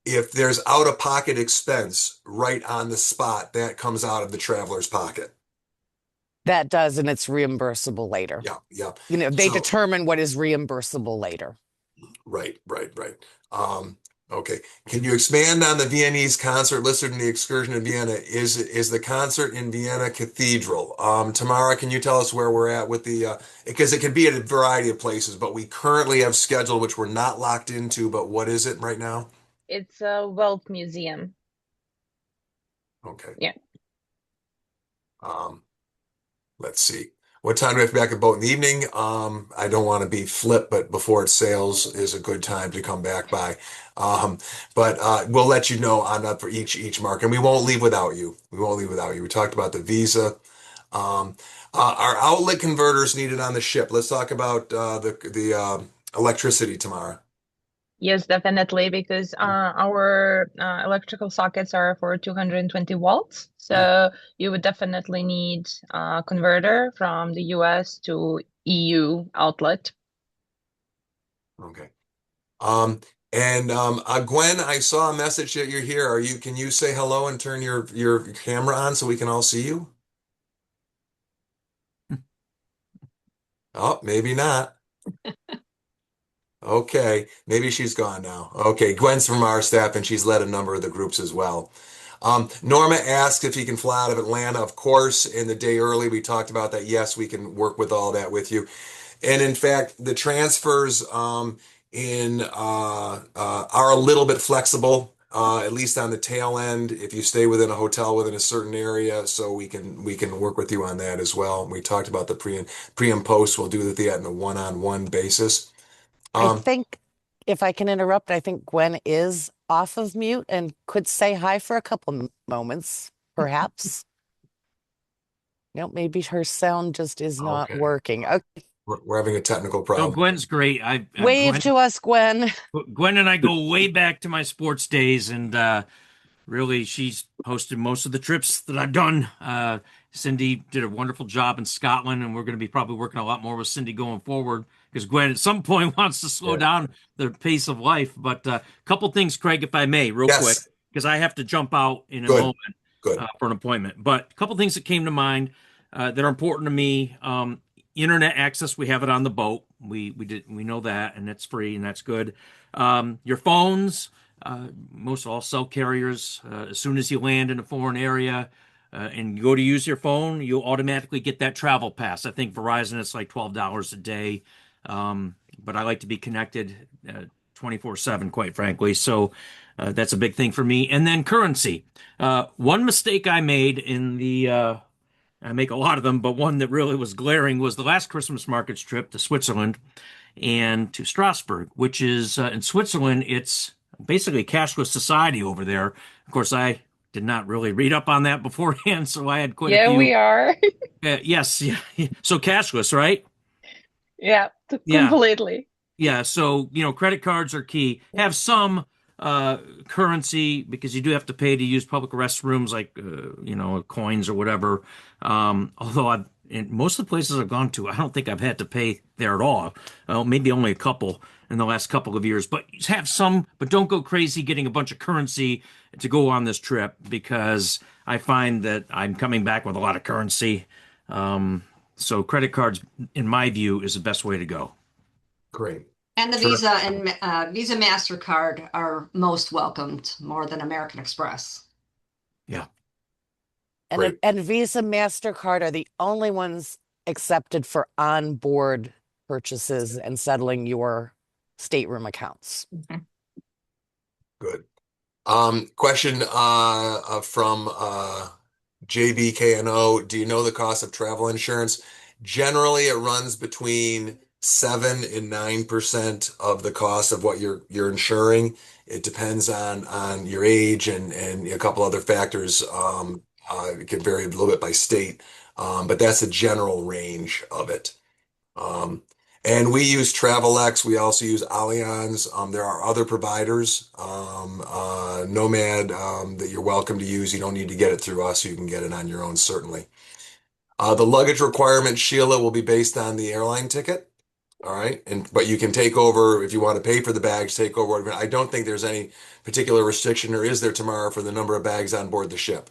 if there's out-of-pocket expense right on the spot, that comes out of the traveler's pocket. That does, and it's reimbursable later. Yeah. They determine what is reimbursable later. Right. Okay. Can you expand on the Viennese concert listed in the excursion in Vienna? Is the concert in Vienna Cathedral? Tamara, can you tell us where we're at with the, because it can be at a variety of places, but we currently have scheduled, which we're not locked into, but what is it right now? It's a Wealth Museum. Okay. Yeah. Let's see. What time do we have to be back at the boat in the evening? I don't want to be flip, but before it sails is a good time to come back by. But we'll let you know on that for each mark, and we won't leave without you. We talked about the visa. Our outlet converters needed on the ship. Let's talk about the electricity, Tamara. Yes, definitely, because our electrical sockets are for 220 volts. So you would definitely need a converter from the US to EU outlet. Okay. And Gwen, I saw a message that you're here. Can you say hello and turn your camera on so we can all see you? Oh, maybe not. Okay, maybe she's gone now. Okay, Gwen's from our staff and she's led a number of the groups as well. Norma asks if he can fly out of Atlanta. Of course, in the day early, we talked about that. Yes, we can work with all that with you. And in fact, the transfers are a little bit flexible, at least on the tail end, if you stay within a hotel within a certain area, so we can work with you on that as well. We talked about the pre and post. We'll do that on a one-on-one basis. I think, if I can interrupt, I think Gwen is off of mute and could say hi for a couple moments, perhaps. Maybe her sound just is not working. Okay. We're having a technical problem. So Gwen's great. Wave to us, Gwen. Gwen and I go way back to my sports days, and really, she's hosted most of the trips that I've done. Cindy did a wonderful job in Scotland, and we're going to be probably working a lot more with Cindy going forward because Gwen at some point wants to slow down the pace of life. But a couple things, Craig, if I may, real quick, because I have to jump out in a moment for an appointment. But a couple things that came to mind that are important to me. Internet access, we have it on the boat. We know that, and it's free, and that's good. Your phones, most all cell carriers, as soon as you land in a foreign area and you go to use your phone, you'll automatically get that travel pass. I think Verizon, it's like $12 a day. But I like to be connected 24/7, quite frankly. So that's a big thing for me. And then currency. One mistake I made in the I make a lot of them, but one that really was glaring was the last Christmas markets trip to Switzerland and to Strasbourg, which is in Switzerland. It's basically a cashless society over there. Of course, I did not really read up on that beforehand, so I had quite a Yeah, few. we are. Yes, yeah. So cashless, right? Yeah, Yeah. completely. Yeah, so credit cards are key. Have some currency because you do have to pay to use public restrooms, like coins or whatever. Although in most of the places I've gone to, I don't think I've had to pay there at all. Well, maybe only a couple in the last couple of years. But have some, but don't go crazy getting a bunch of currency to go on this trip, because I find that I'm coming back with a lot of currency. So credit cards, in my view, is the best way to go. Great. And the Sure. Visa and Visa MasterCard are most welcomed, more than American Express. Yeah. Great. And Visa, MasterCard are the only ones accepted for onboard purchases and settling your stateroom accounts. Good. Question from JBKNO. Do you know the cost of travel insurance? Generally, it runs between 7 and 9% of the cost of what you're insuring. It depends on your age and a couple other factors. It can vary a little bit by state, but that's a general range of it. And we use Travelex. We also use Allianz. There are other providers, Nomad, that you're welcome to use. You don't need to get it through us. You can get it on your own, certainly. The luggage requirement, Sheila, will be based on the airline ticket. All right. But you can take over if you want to pay for the bags, take over. I don't think there's any particular restriction, or is there, tomorrow, for the number of bags on board the ship?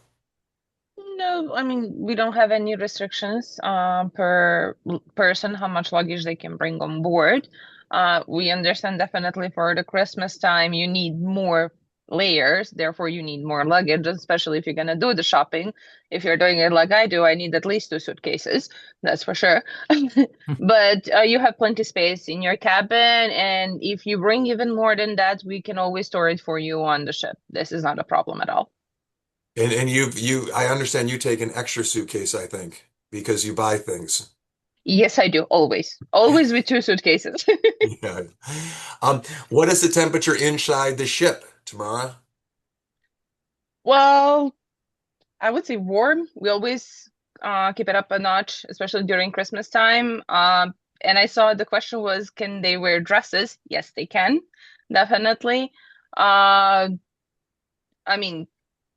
No, I mean, we don't have any restrictions per person how much luggage they can bring on board. We understand definitely for the Christmas time you need more layers, therefore you need more luggage, especially if you're gonna do the shopping. If you're doing it like I do, I need at least 2 suitcases, that's for sure. But you have plenty space in your cabin, and if you bring even more than that, we can always store it for you on the ship. This is not a problem at all. And I understand you take an extra suitcase, I think, because you buy things. Yes, I do. Always. Always with 2 suitcases. Yeah. What is the temperature inside the ship, Tamara? Well, I would say warm. We always keep it up a notch, especially during Christmas time. And I saw the question was, can they wear dresses? Yes, they can, definitely. I mean,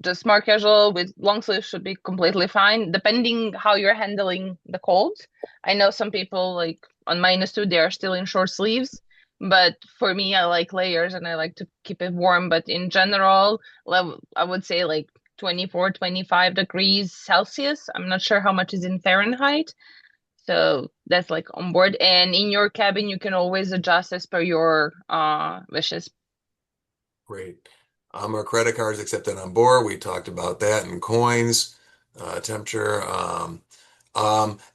just smart casual with long sleeves should be completely fine, depending how you're handling the cold. I know some people, like on -2, they are still in short sleeves. But for me, I like layers and I like to keep it warm. But in general, I would say like 24, 25 degrees Celsius. I'm not sure how much is in Fahrenheit. So that's like on board. And in your cabin, you can always adjust as per your wishes. Great. Our credit cards accepted on board. We talked about that, and coins, temperature.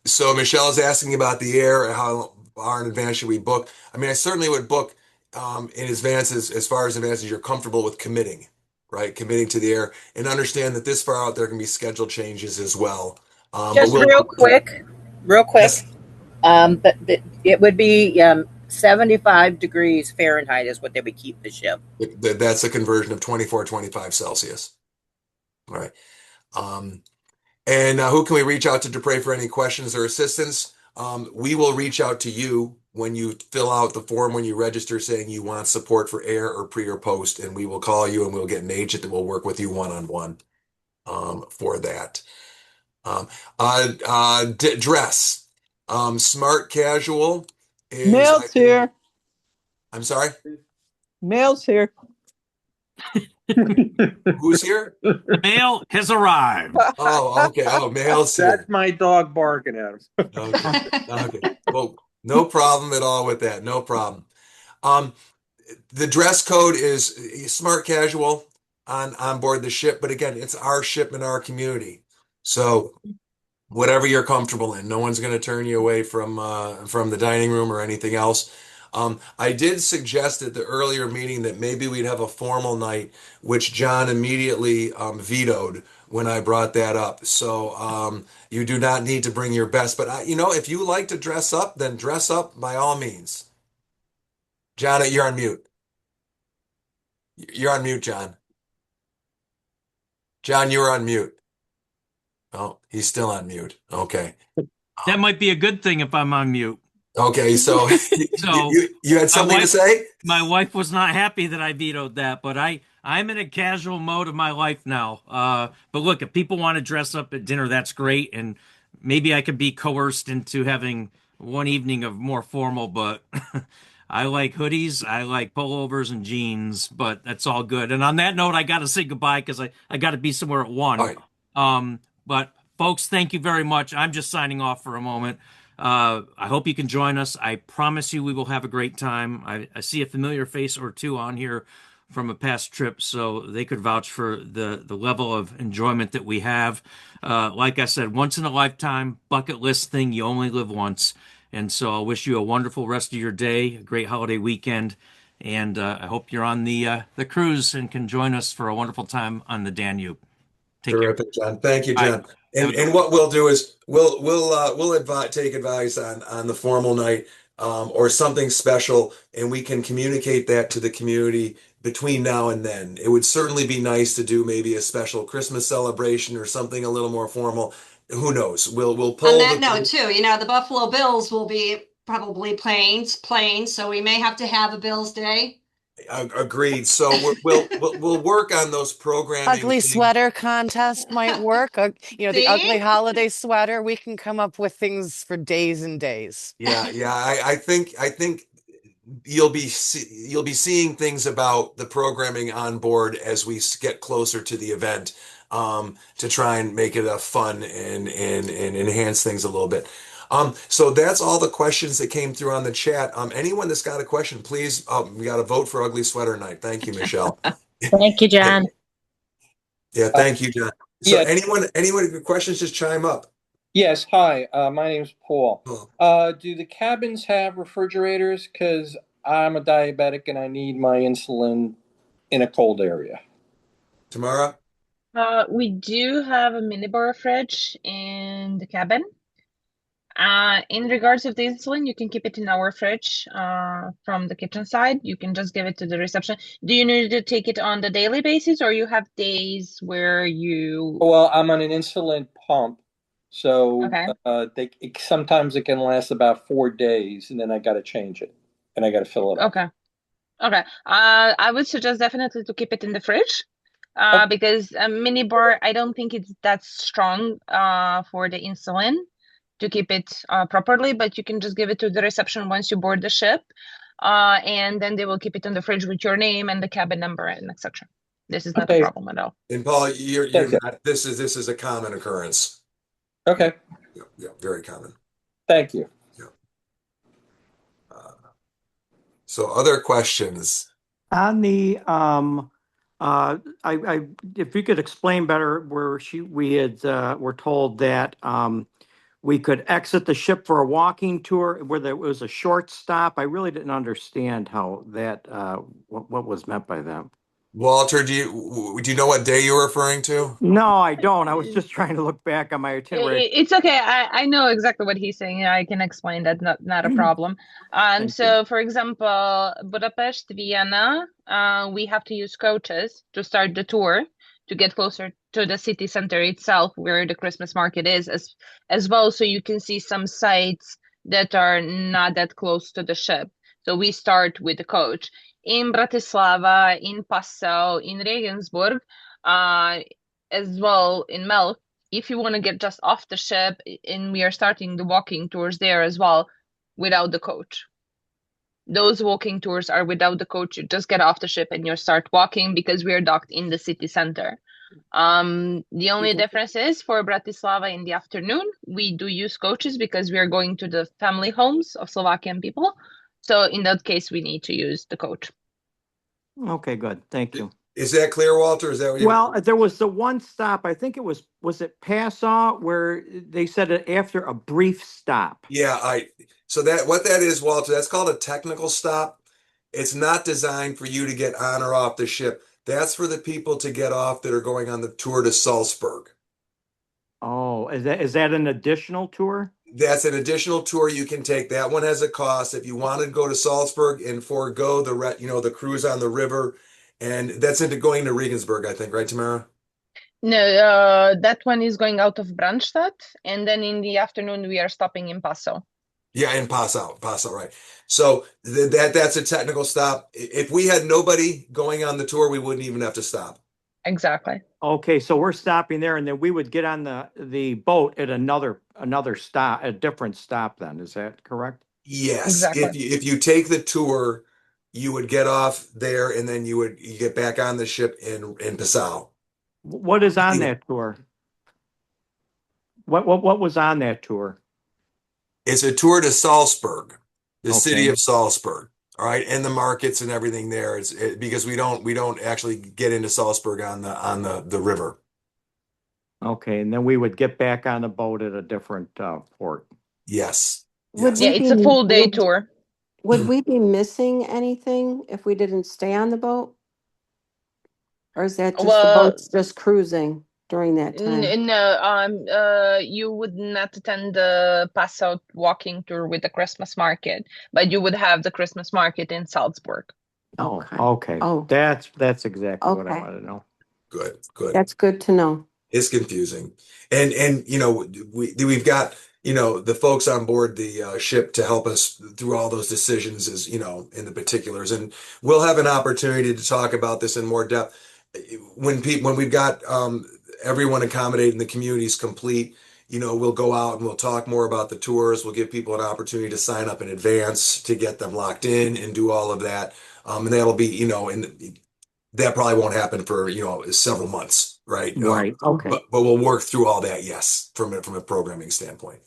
So Michelle is asking about the air. How far in advance should we book? I mean, I certainly would book in advance, as far as advance as you're comfortable with committing, right? Committing to the air, and understand that this far out there can be schedule changes as well. Just real quick. Yes. But it would be 75 degrees Fahrenheit is what they would keep the ship. That's a conversion of 24, 25 Celsius. All right. And who can we reach out to DePrez for any questions or assistance? We will reach out to you when you fill out the form, when you register, saying you want support for air or pre or post, and we will call you and we'll get an agent that will work with you one-on-one for that. Dress. Smart casual is... Mail's here. I'm sorry? Mail's here. Who's here? Mail has arrived. Oh, okay. Oh, mail's here. That's my dog barking at us. Okay. Okay. Well, no problem at all with that. No problem. The dress code is smart casual on board the ship, but again, it's our ship and our community. So whatever you're comfortable in, no one's going to turn you away from the dining room or anything else. I did suggest at the earlier meeting that maybe we'd have a formal night, which John immediately vetoed when I brought that up. So you do not need to bring your best, but if you like to dress up, then dress up by all means. John, you're on mute. You're on mute, John. John, you're on mute. Oh, he's still on mute. Okay. That might be a good thing if I'm on mute. Okay, so So you had something to say? My wife was not happy that I vetoed that, but I'm in a casual mode of my life now. But look, if people want to dress up at dinner, that's great, and maybe I could be coerced into having one evening of more formal. But I like hoodies, I like pullovers and jeans, but that's all good. And on that note, I got to say goodbye because I got to be somewhere at 1. All right. But folks, thank you very much. I'm just signing off for a moment. I hope you can join us. I promise you we will have a great time. I see a familiar face or two on here from a past trip, so they could vouch for the level of enjoyment that we have. Like I said, once in a lifetime bucket list thing. You only live once. And so I wish you a wonderful rest of your day, a great holiday weekend. And I hope you're on the cruise and can join us for a wonderful time on the Danube. Take Terrific, care. John. Thank you, John. And what we'll do is we'll take advice on the formal night or something special, and we can communicate that to the community between now and then. It would certainly be nice to do maybe a special Christmas celebration or something a little more formal. Who knows? We'll pull on that note too. The Buffalo Bills will be probably playing, so we may have to have a Bills Day. Agreed. So we'll work on those programming. Ugly things. sweater contest might work. The See? ugly holiday sweater. We can come up with things for days and days. Yeah. I think you'll be seeing things about the programming on board as we get closer to the event, to try and make it a fun and enhance things a little bit. So that's all the questions that came through on the chat. Anyone that's got a question, please. We got to vote for Ugly Sweater Night. Thank you, Michelle. Thank you, John. Yeah, thank you, John. So Yeah. anyone with questions, just chime up. Yes, hi. My name's Paul. Oh. Do the cabins have refrigerators? Because I'm a diabetic and I need my insulin in a cold area. Tamara? We do have a minibar fridge in the cabin. In regards of the insulin, you can keep it in our fridge from the kitchen side. You can just give it to the reception. Do you need to take it on the daily basis, or you have days where you... Well, I'm on an insulin pump, so Okay. sometimes it can last about 4 days, and then I got to change it, and I got to fill it up. Okay. I would suggest definitely to keep it in the fridge. Because a mini bar, I don't think it's that strong for the insulin to keep it properly, but you can just give it to the reception once you board the ship, and then they will keep it in the fridge with your name and the cabin number and etc. This is not a problem at all. And Paul, you're not. This is a common occurrence. Okay. Yeah, very common. Thank you. Yeah. So other questions? On the if you could explain better where we're told that we could exit the ship for a walking tour where there was a short stop. I really didn't understand how that what was meant by that. Walter, do you know what day you're referring to? No, I don't. I was just trying to look back on my itinerary. It's okay. I know exactly what he's saying. I can explain that. Not a problem. So, for example, Budapest, Vienna, we have to use coaches to start the tour to get closer to the city center itself, where the Christmas market is, as well, so you can see some sites that are not that close to the ship. So we start with the coach. In Bratislava, in Passau, in Regensburg, as well in Melk, if you want to get just off the ship, and we are starting the walking tours there as well without the coach. Those walking tours are without the coach. You just get off the ship and you start walking because we are docked in the city center. The only difference is for Bratislava in the afternoon, we do use coaches because we are going to the family homes of Slovakian people. So in that case, we need to use the coach. Okay, good. Thank you. Is that clear, Walter? Is that what you... Well, there was the one stop, I think it was it Passau, where they said it after a brief stop. Yeah, So that what that is, Walter, that's called a technical stop. It's not designed for you to get on or off the ship. That's for the people to get off that are going on the tour to Salzburg. Oh, is that an additional tour? That's an additional tour you can take. That one has a cost. If you want to go to Salzburg and forego the cruise on the river, and that's into going to Regensburg, I think, right, Tamara? No, that one is going out of Brandstadt, and then in the afternoon we are stopping in Passau. Yeah, in Passau, right. So that's a technical stop. If we had nobody going on the tour, we wouldn't even have to stop. Exactly. Okay, so we're stopping there, and then we would get on the boat at another stop, a different stop. Then is that correct? Yes. Exactly. If you take the tour, you would get off there, and then you get back on the ship in Passau. What is on that tour? What was on that tour? It's a tour to Salzburg, the city Okay. of Salzburg. All right, and the markets and everything there. Because we don't actually get into Salzburg on the river. Okay, and then we would get back on the boat at a different port. Yes. Would Yeah, we it's a be- full day would- tour. Would we be missing anything if we didn't stay on the boat? Or is that just the Well, boat's just cruising during that time? No, you would not attend the Passau walking tour with the Christmas market, but you would have the Christmas market in Salzburg. Oh, Okay. okay. Oh. That's exactly what I Okay. wanted to know. Good. That's good to know. It's confusing. And we've got, the folks on board the ship to help us through all those decisions as, in the particulars. And we'll have an opportunity to talk about this in more depth when we've got everyone accommodated and the community's complete. We'll go out and we'll talk more about the tours. We'll give people an opportunity to sign up in advance to get them locked in and do all of that. And that'll be, that probably won't happen for, several months, right? Right. Okay. But we'll work through all that, yes, from a programming standpoint.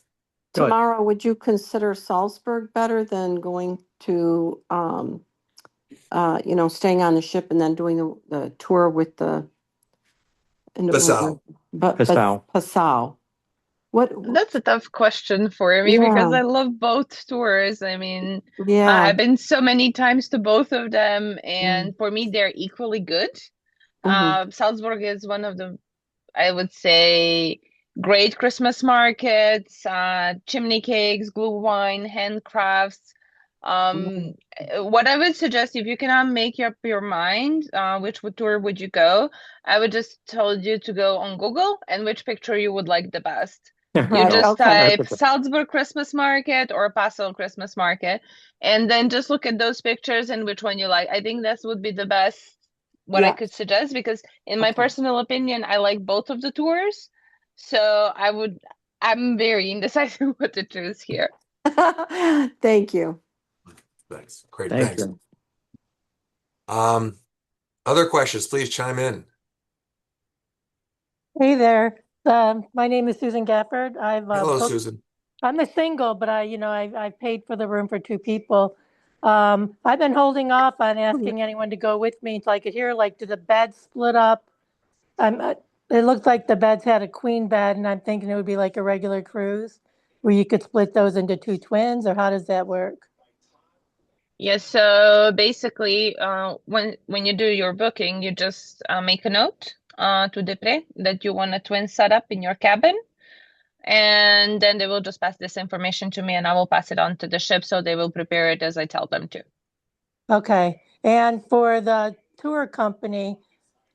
Good. Tomorrow, would you consider Salzburg better than going to, staying on the ship and then doing the tour with the Passau. Passau. Passau. What? That's a tough question for me because Yeah. I love both tours. I mean, Yeah. I've been so many times to both of them, and for me, they're equally good. Salzburg is one of the, I would say, great Christmas markets, chimney cakes, glue wine, handcrafts. What I would suggest, if you cannot make up your mind, which tour would you go? I would just tell you to go on Google and which picture you would like the best. You just type Salzburg Christmas Market or Passau Christmas Market, and then just look at those pictures and which one you like. I think this would be the best what I could suggest, because in my personal opinion, I like both of the tours. So I'm very indecisive what to choose here. Thank you. Thanks. Great. Thank Thanks. you. Other questions, please chime in. Hey there. My name is Susan Gafford. Hello, Susan. I'm a single, but I paid for the room for two people. I've been holding off on asking anyone to go with me until I could hear, do the beds split up? It looks like the beds had a queen bed, and I'm thinking it would be like a regular cruise where you could split those into two twins, or how does that work? Yes, so basically, when you do your booking, you just make a note to DePrez that you want a twin setup in your cabin, and then they will just pass this information to me, and I will pass it on to the ship, so they will prepare it as I tell them to. Okay, and for the tour company,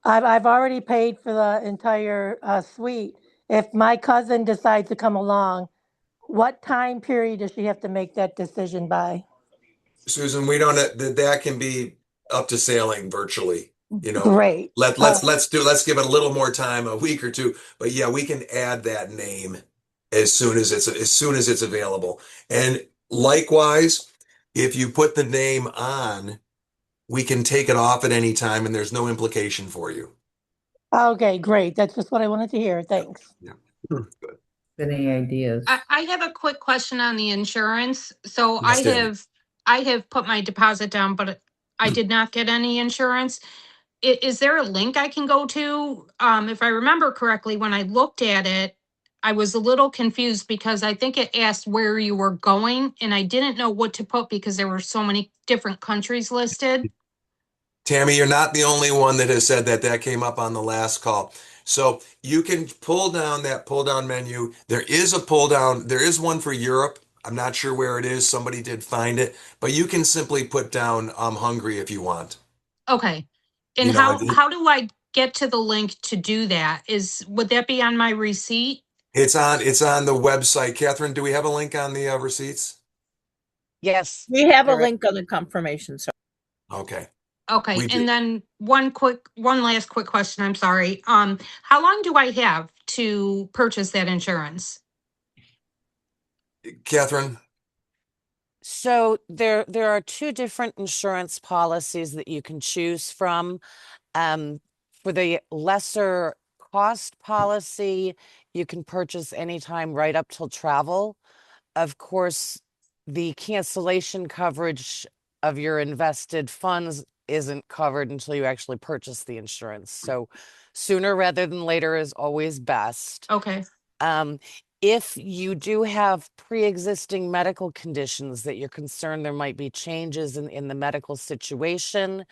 I've already paid for the entire suite. If my cousin decides to come along, what time period does she have to make that decision by? Susan, we don't that can be up to sailing virtually. Great. Let's give it a little more time, a week or two. But yeah, we can add that name as soon as it's available. And likewise, if you put the name on, we can take it off at any time, and there's no implication for you. Okay, great. That's just what I wanted to hear. Thanks. Yeah. Good. Any ideas? I have a quick question on the insurance. So Yes, Danny. I have put my deposit down, but I did not get any insurance. Is there a link I can go to? If I remember correctly, when I looked at it, I was a little confused because I think it asked where you were going and I didn't know what to put because there were so many different countries listed. Tammy, you're not the only one that has said that. That came up on the last call. So you can pull down that pull down menu. There is a pull down. There is one for Europe. I'm not sure where it is. Somebody did find it, but you can simply put down I'm hungry if you want. Okay. And You know, how do I get to the link to do that? Would that be on my receipt? it's on the website. Catherine, do we have a link on the receipts? Yes. We have a there- link on the confirmation. So Okay. Okay. We do. And then one last quick question. I'm sorry. How long do I have to purchase that insurance? Catherine? So there are two different insurance policies that you can choose from. For the lesser cost policy, you can purchase anytime right up till travel. Of course, the cancellation coverage of your invested funds isn't covered until you actually purchase the insurance. So sooner rather than later is always best. Okay. If you do have pre-existing medical conditions that you're concerned there might be changes in the medical situation,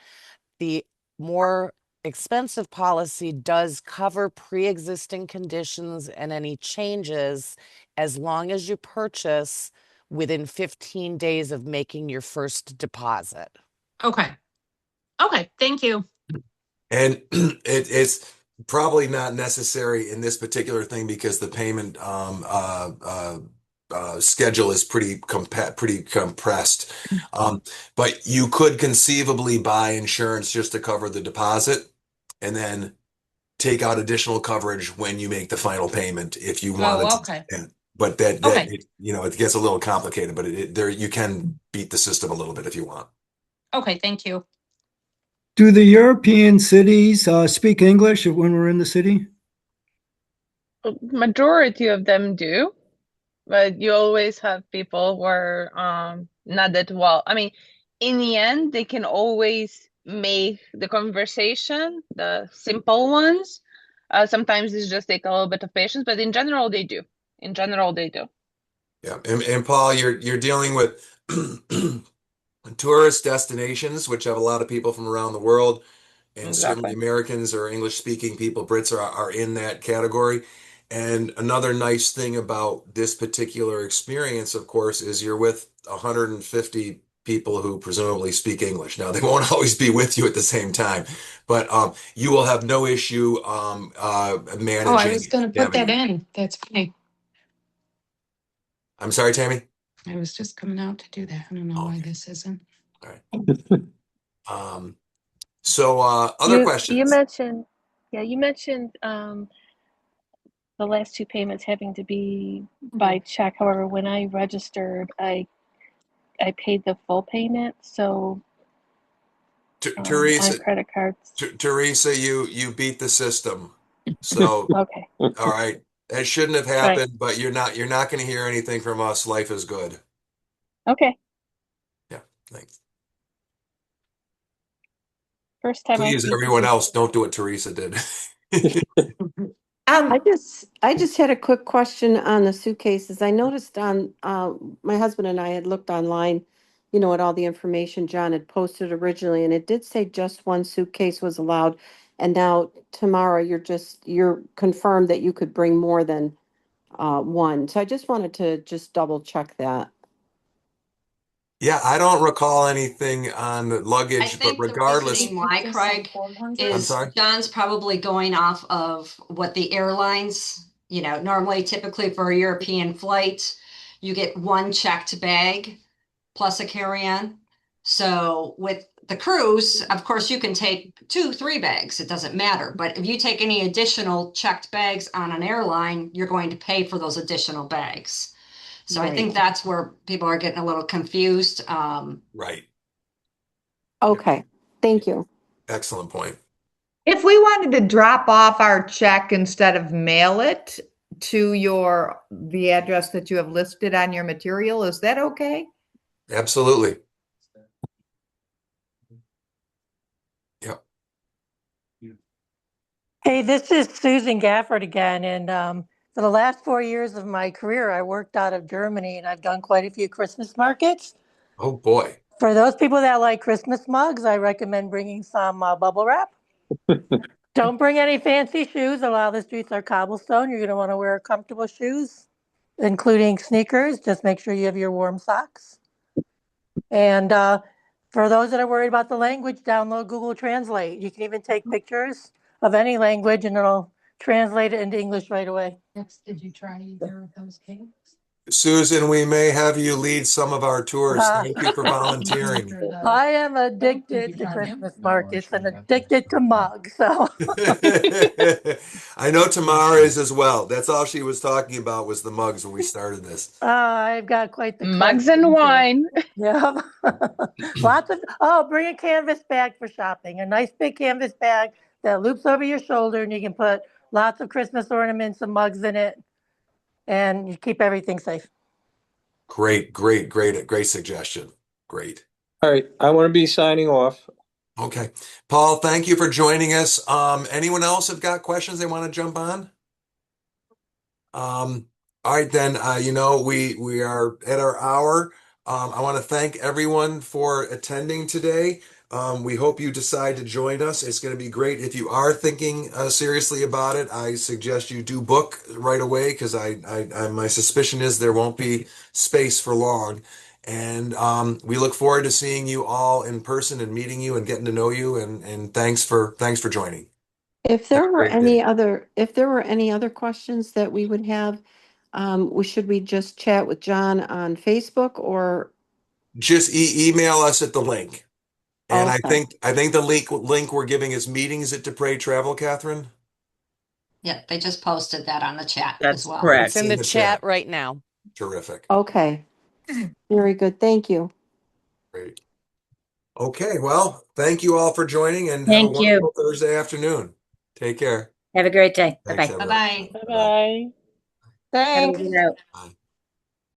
the more expensive policy does cover pre-existing conditions and any changes as long as you purchase within 15 days of making your first deposit. Okay. Okay. Thank you. And it's probably not necessary in this particular thing because the payment schedule is pretty compressed. But you could conceivably buy insurance just to cover the deposit and then take out additional coverage when you make the final payment if you wanted Oh, to. okay. But that Okay. it gets a little complicated, but there you can beat the system a little bit if you want. Okay. Thank you. Do the European cities speak English when we're in the city? Majority of them do, but you always have people who are not that well. I mean, in the end, they can always make the conversation, the simple ones. Sometimes it's just take a little bit of patience, but in general, they do. In general, they do. Yeah, and Paul, you're dealing with tourist destinations, which have a lot of people from around the world, and certainly Exactly. Americans or English-speaking people, Brits are in that category. And another nice thing about this particular experience, of course, is you're with 150 people who presumably speak English. Now, they won't always be with you at the same time, but you will have no issue managing. Oh, I was going to put that having- in. That's funny. I'm sorry, Tammy? I was just coming out to do that. I don't know why this isn't. All right. So other questions? You mentioned, the last two payments having to be by check. However, when I registered, I paid the full payment. So Teresa, on credit cards. Teresa, you beat the system. So Okay. all right, that shouldn't have Right. happened, but you're not going to hear anything from us. Life is good. Okay. Yeah, thanks. First time I Please, beat the everyone system. else, don't do what Teresa did. I just had a quick question on the suitcases. I noticed on my husband and I had looked online, at all the information John had posted originally, and it did say just one suitcase was allowed. And now tomorrow you're confirmed that you could bring more than one. So I just wanted to just double check that. Yeah, I don't recall anything on the I luggage, but think the regardless, reasoning why, Craig, I'm is sorry. John's probably going off of what the airlines, normally typically for a European flight, you get one checked bag plus a carry-on. So with the cruise, of course, you can take 2-3 bags. It doesn't matter. But if you take any additional checked bags on an airline, you're going to pay for those additional bags. So I think Right. that's where people are getting a little confused. Right. Okay. Thank you. Excellent point. If we wanted to drop off our check instead of mail it to the address that you have listed on your material, is that okay? Absolutely. Yep. Hey, this is Susan Gafford again. And For the last 4 years of my career, I worked out of Germany, and I've done quite a few Christmas markets. Oh boy. For those people that like Christmas mugs, I recommend bringing some bubble wrap. Don't bring any fancy shoes. A lot of the streets are cobblestone. You're going to want to wear comfortable shoes, including sneakers. Just make sure you have your warm socks. And for those that are worried about the language, download Google Translate. You can even take pictures of any language and it'll translate it into English right away. Next, did you try either of those cakes? Susan, we may have you lead some of our tours. Thank you for volunteering. I am addicted to Christmas markets and addicted to mugs. So I know Tamara is as well. That's all she was talking about was the mugs when we started this. I've got quite the Mugs collection, and too. wine. Yeah. Bring a canvas bag for shopping. A nice big canvas bag that loops over your shoulder, and you can put lots of Christmas ornaments and mugs in it, and you keep everything safe. Great suggestion. Great. All right, I want to be signing off. Okay. Paul, thank you for joining us. Anyone else have got questions they want to jump on? All right, then, we are at our hour. I want to thank everyone for attending today. We hope you decide to join us. It's going to be great. If you are thinking seriously about it, I suggest you do book right away because my suspicion is there won't be space for long. And we look forward to seeing you all in person and meeting you and getting to know you. And thanks for joining. If there were great any other questions that we would have, should we just chat with John on Facebook or? Just email us at the link. And Okay. I think the link we're giving is meetings at DePrez Travel, Catherine. Yeah, they just posted that on the chat That's as well. correct. It's in the chat right now. Terrific. Okay. Very good. Thank you. Great. Okay, well, thank you all for joining and have a Thank you. wonderful Thursday afternoon. Take care. Have a great day. Thanks, Bye-bye. everyone. Bye-bye. Bye-bye. Have a Thanks. good night. Bye.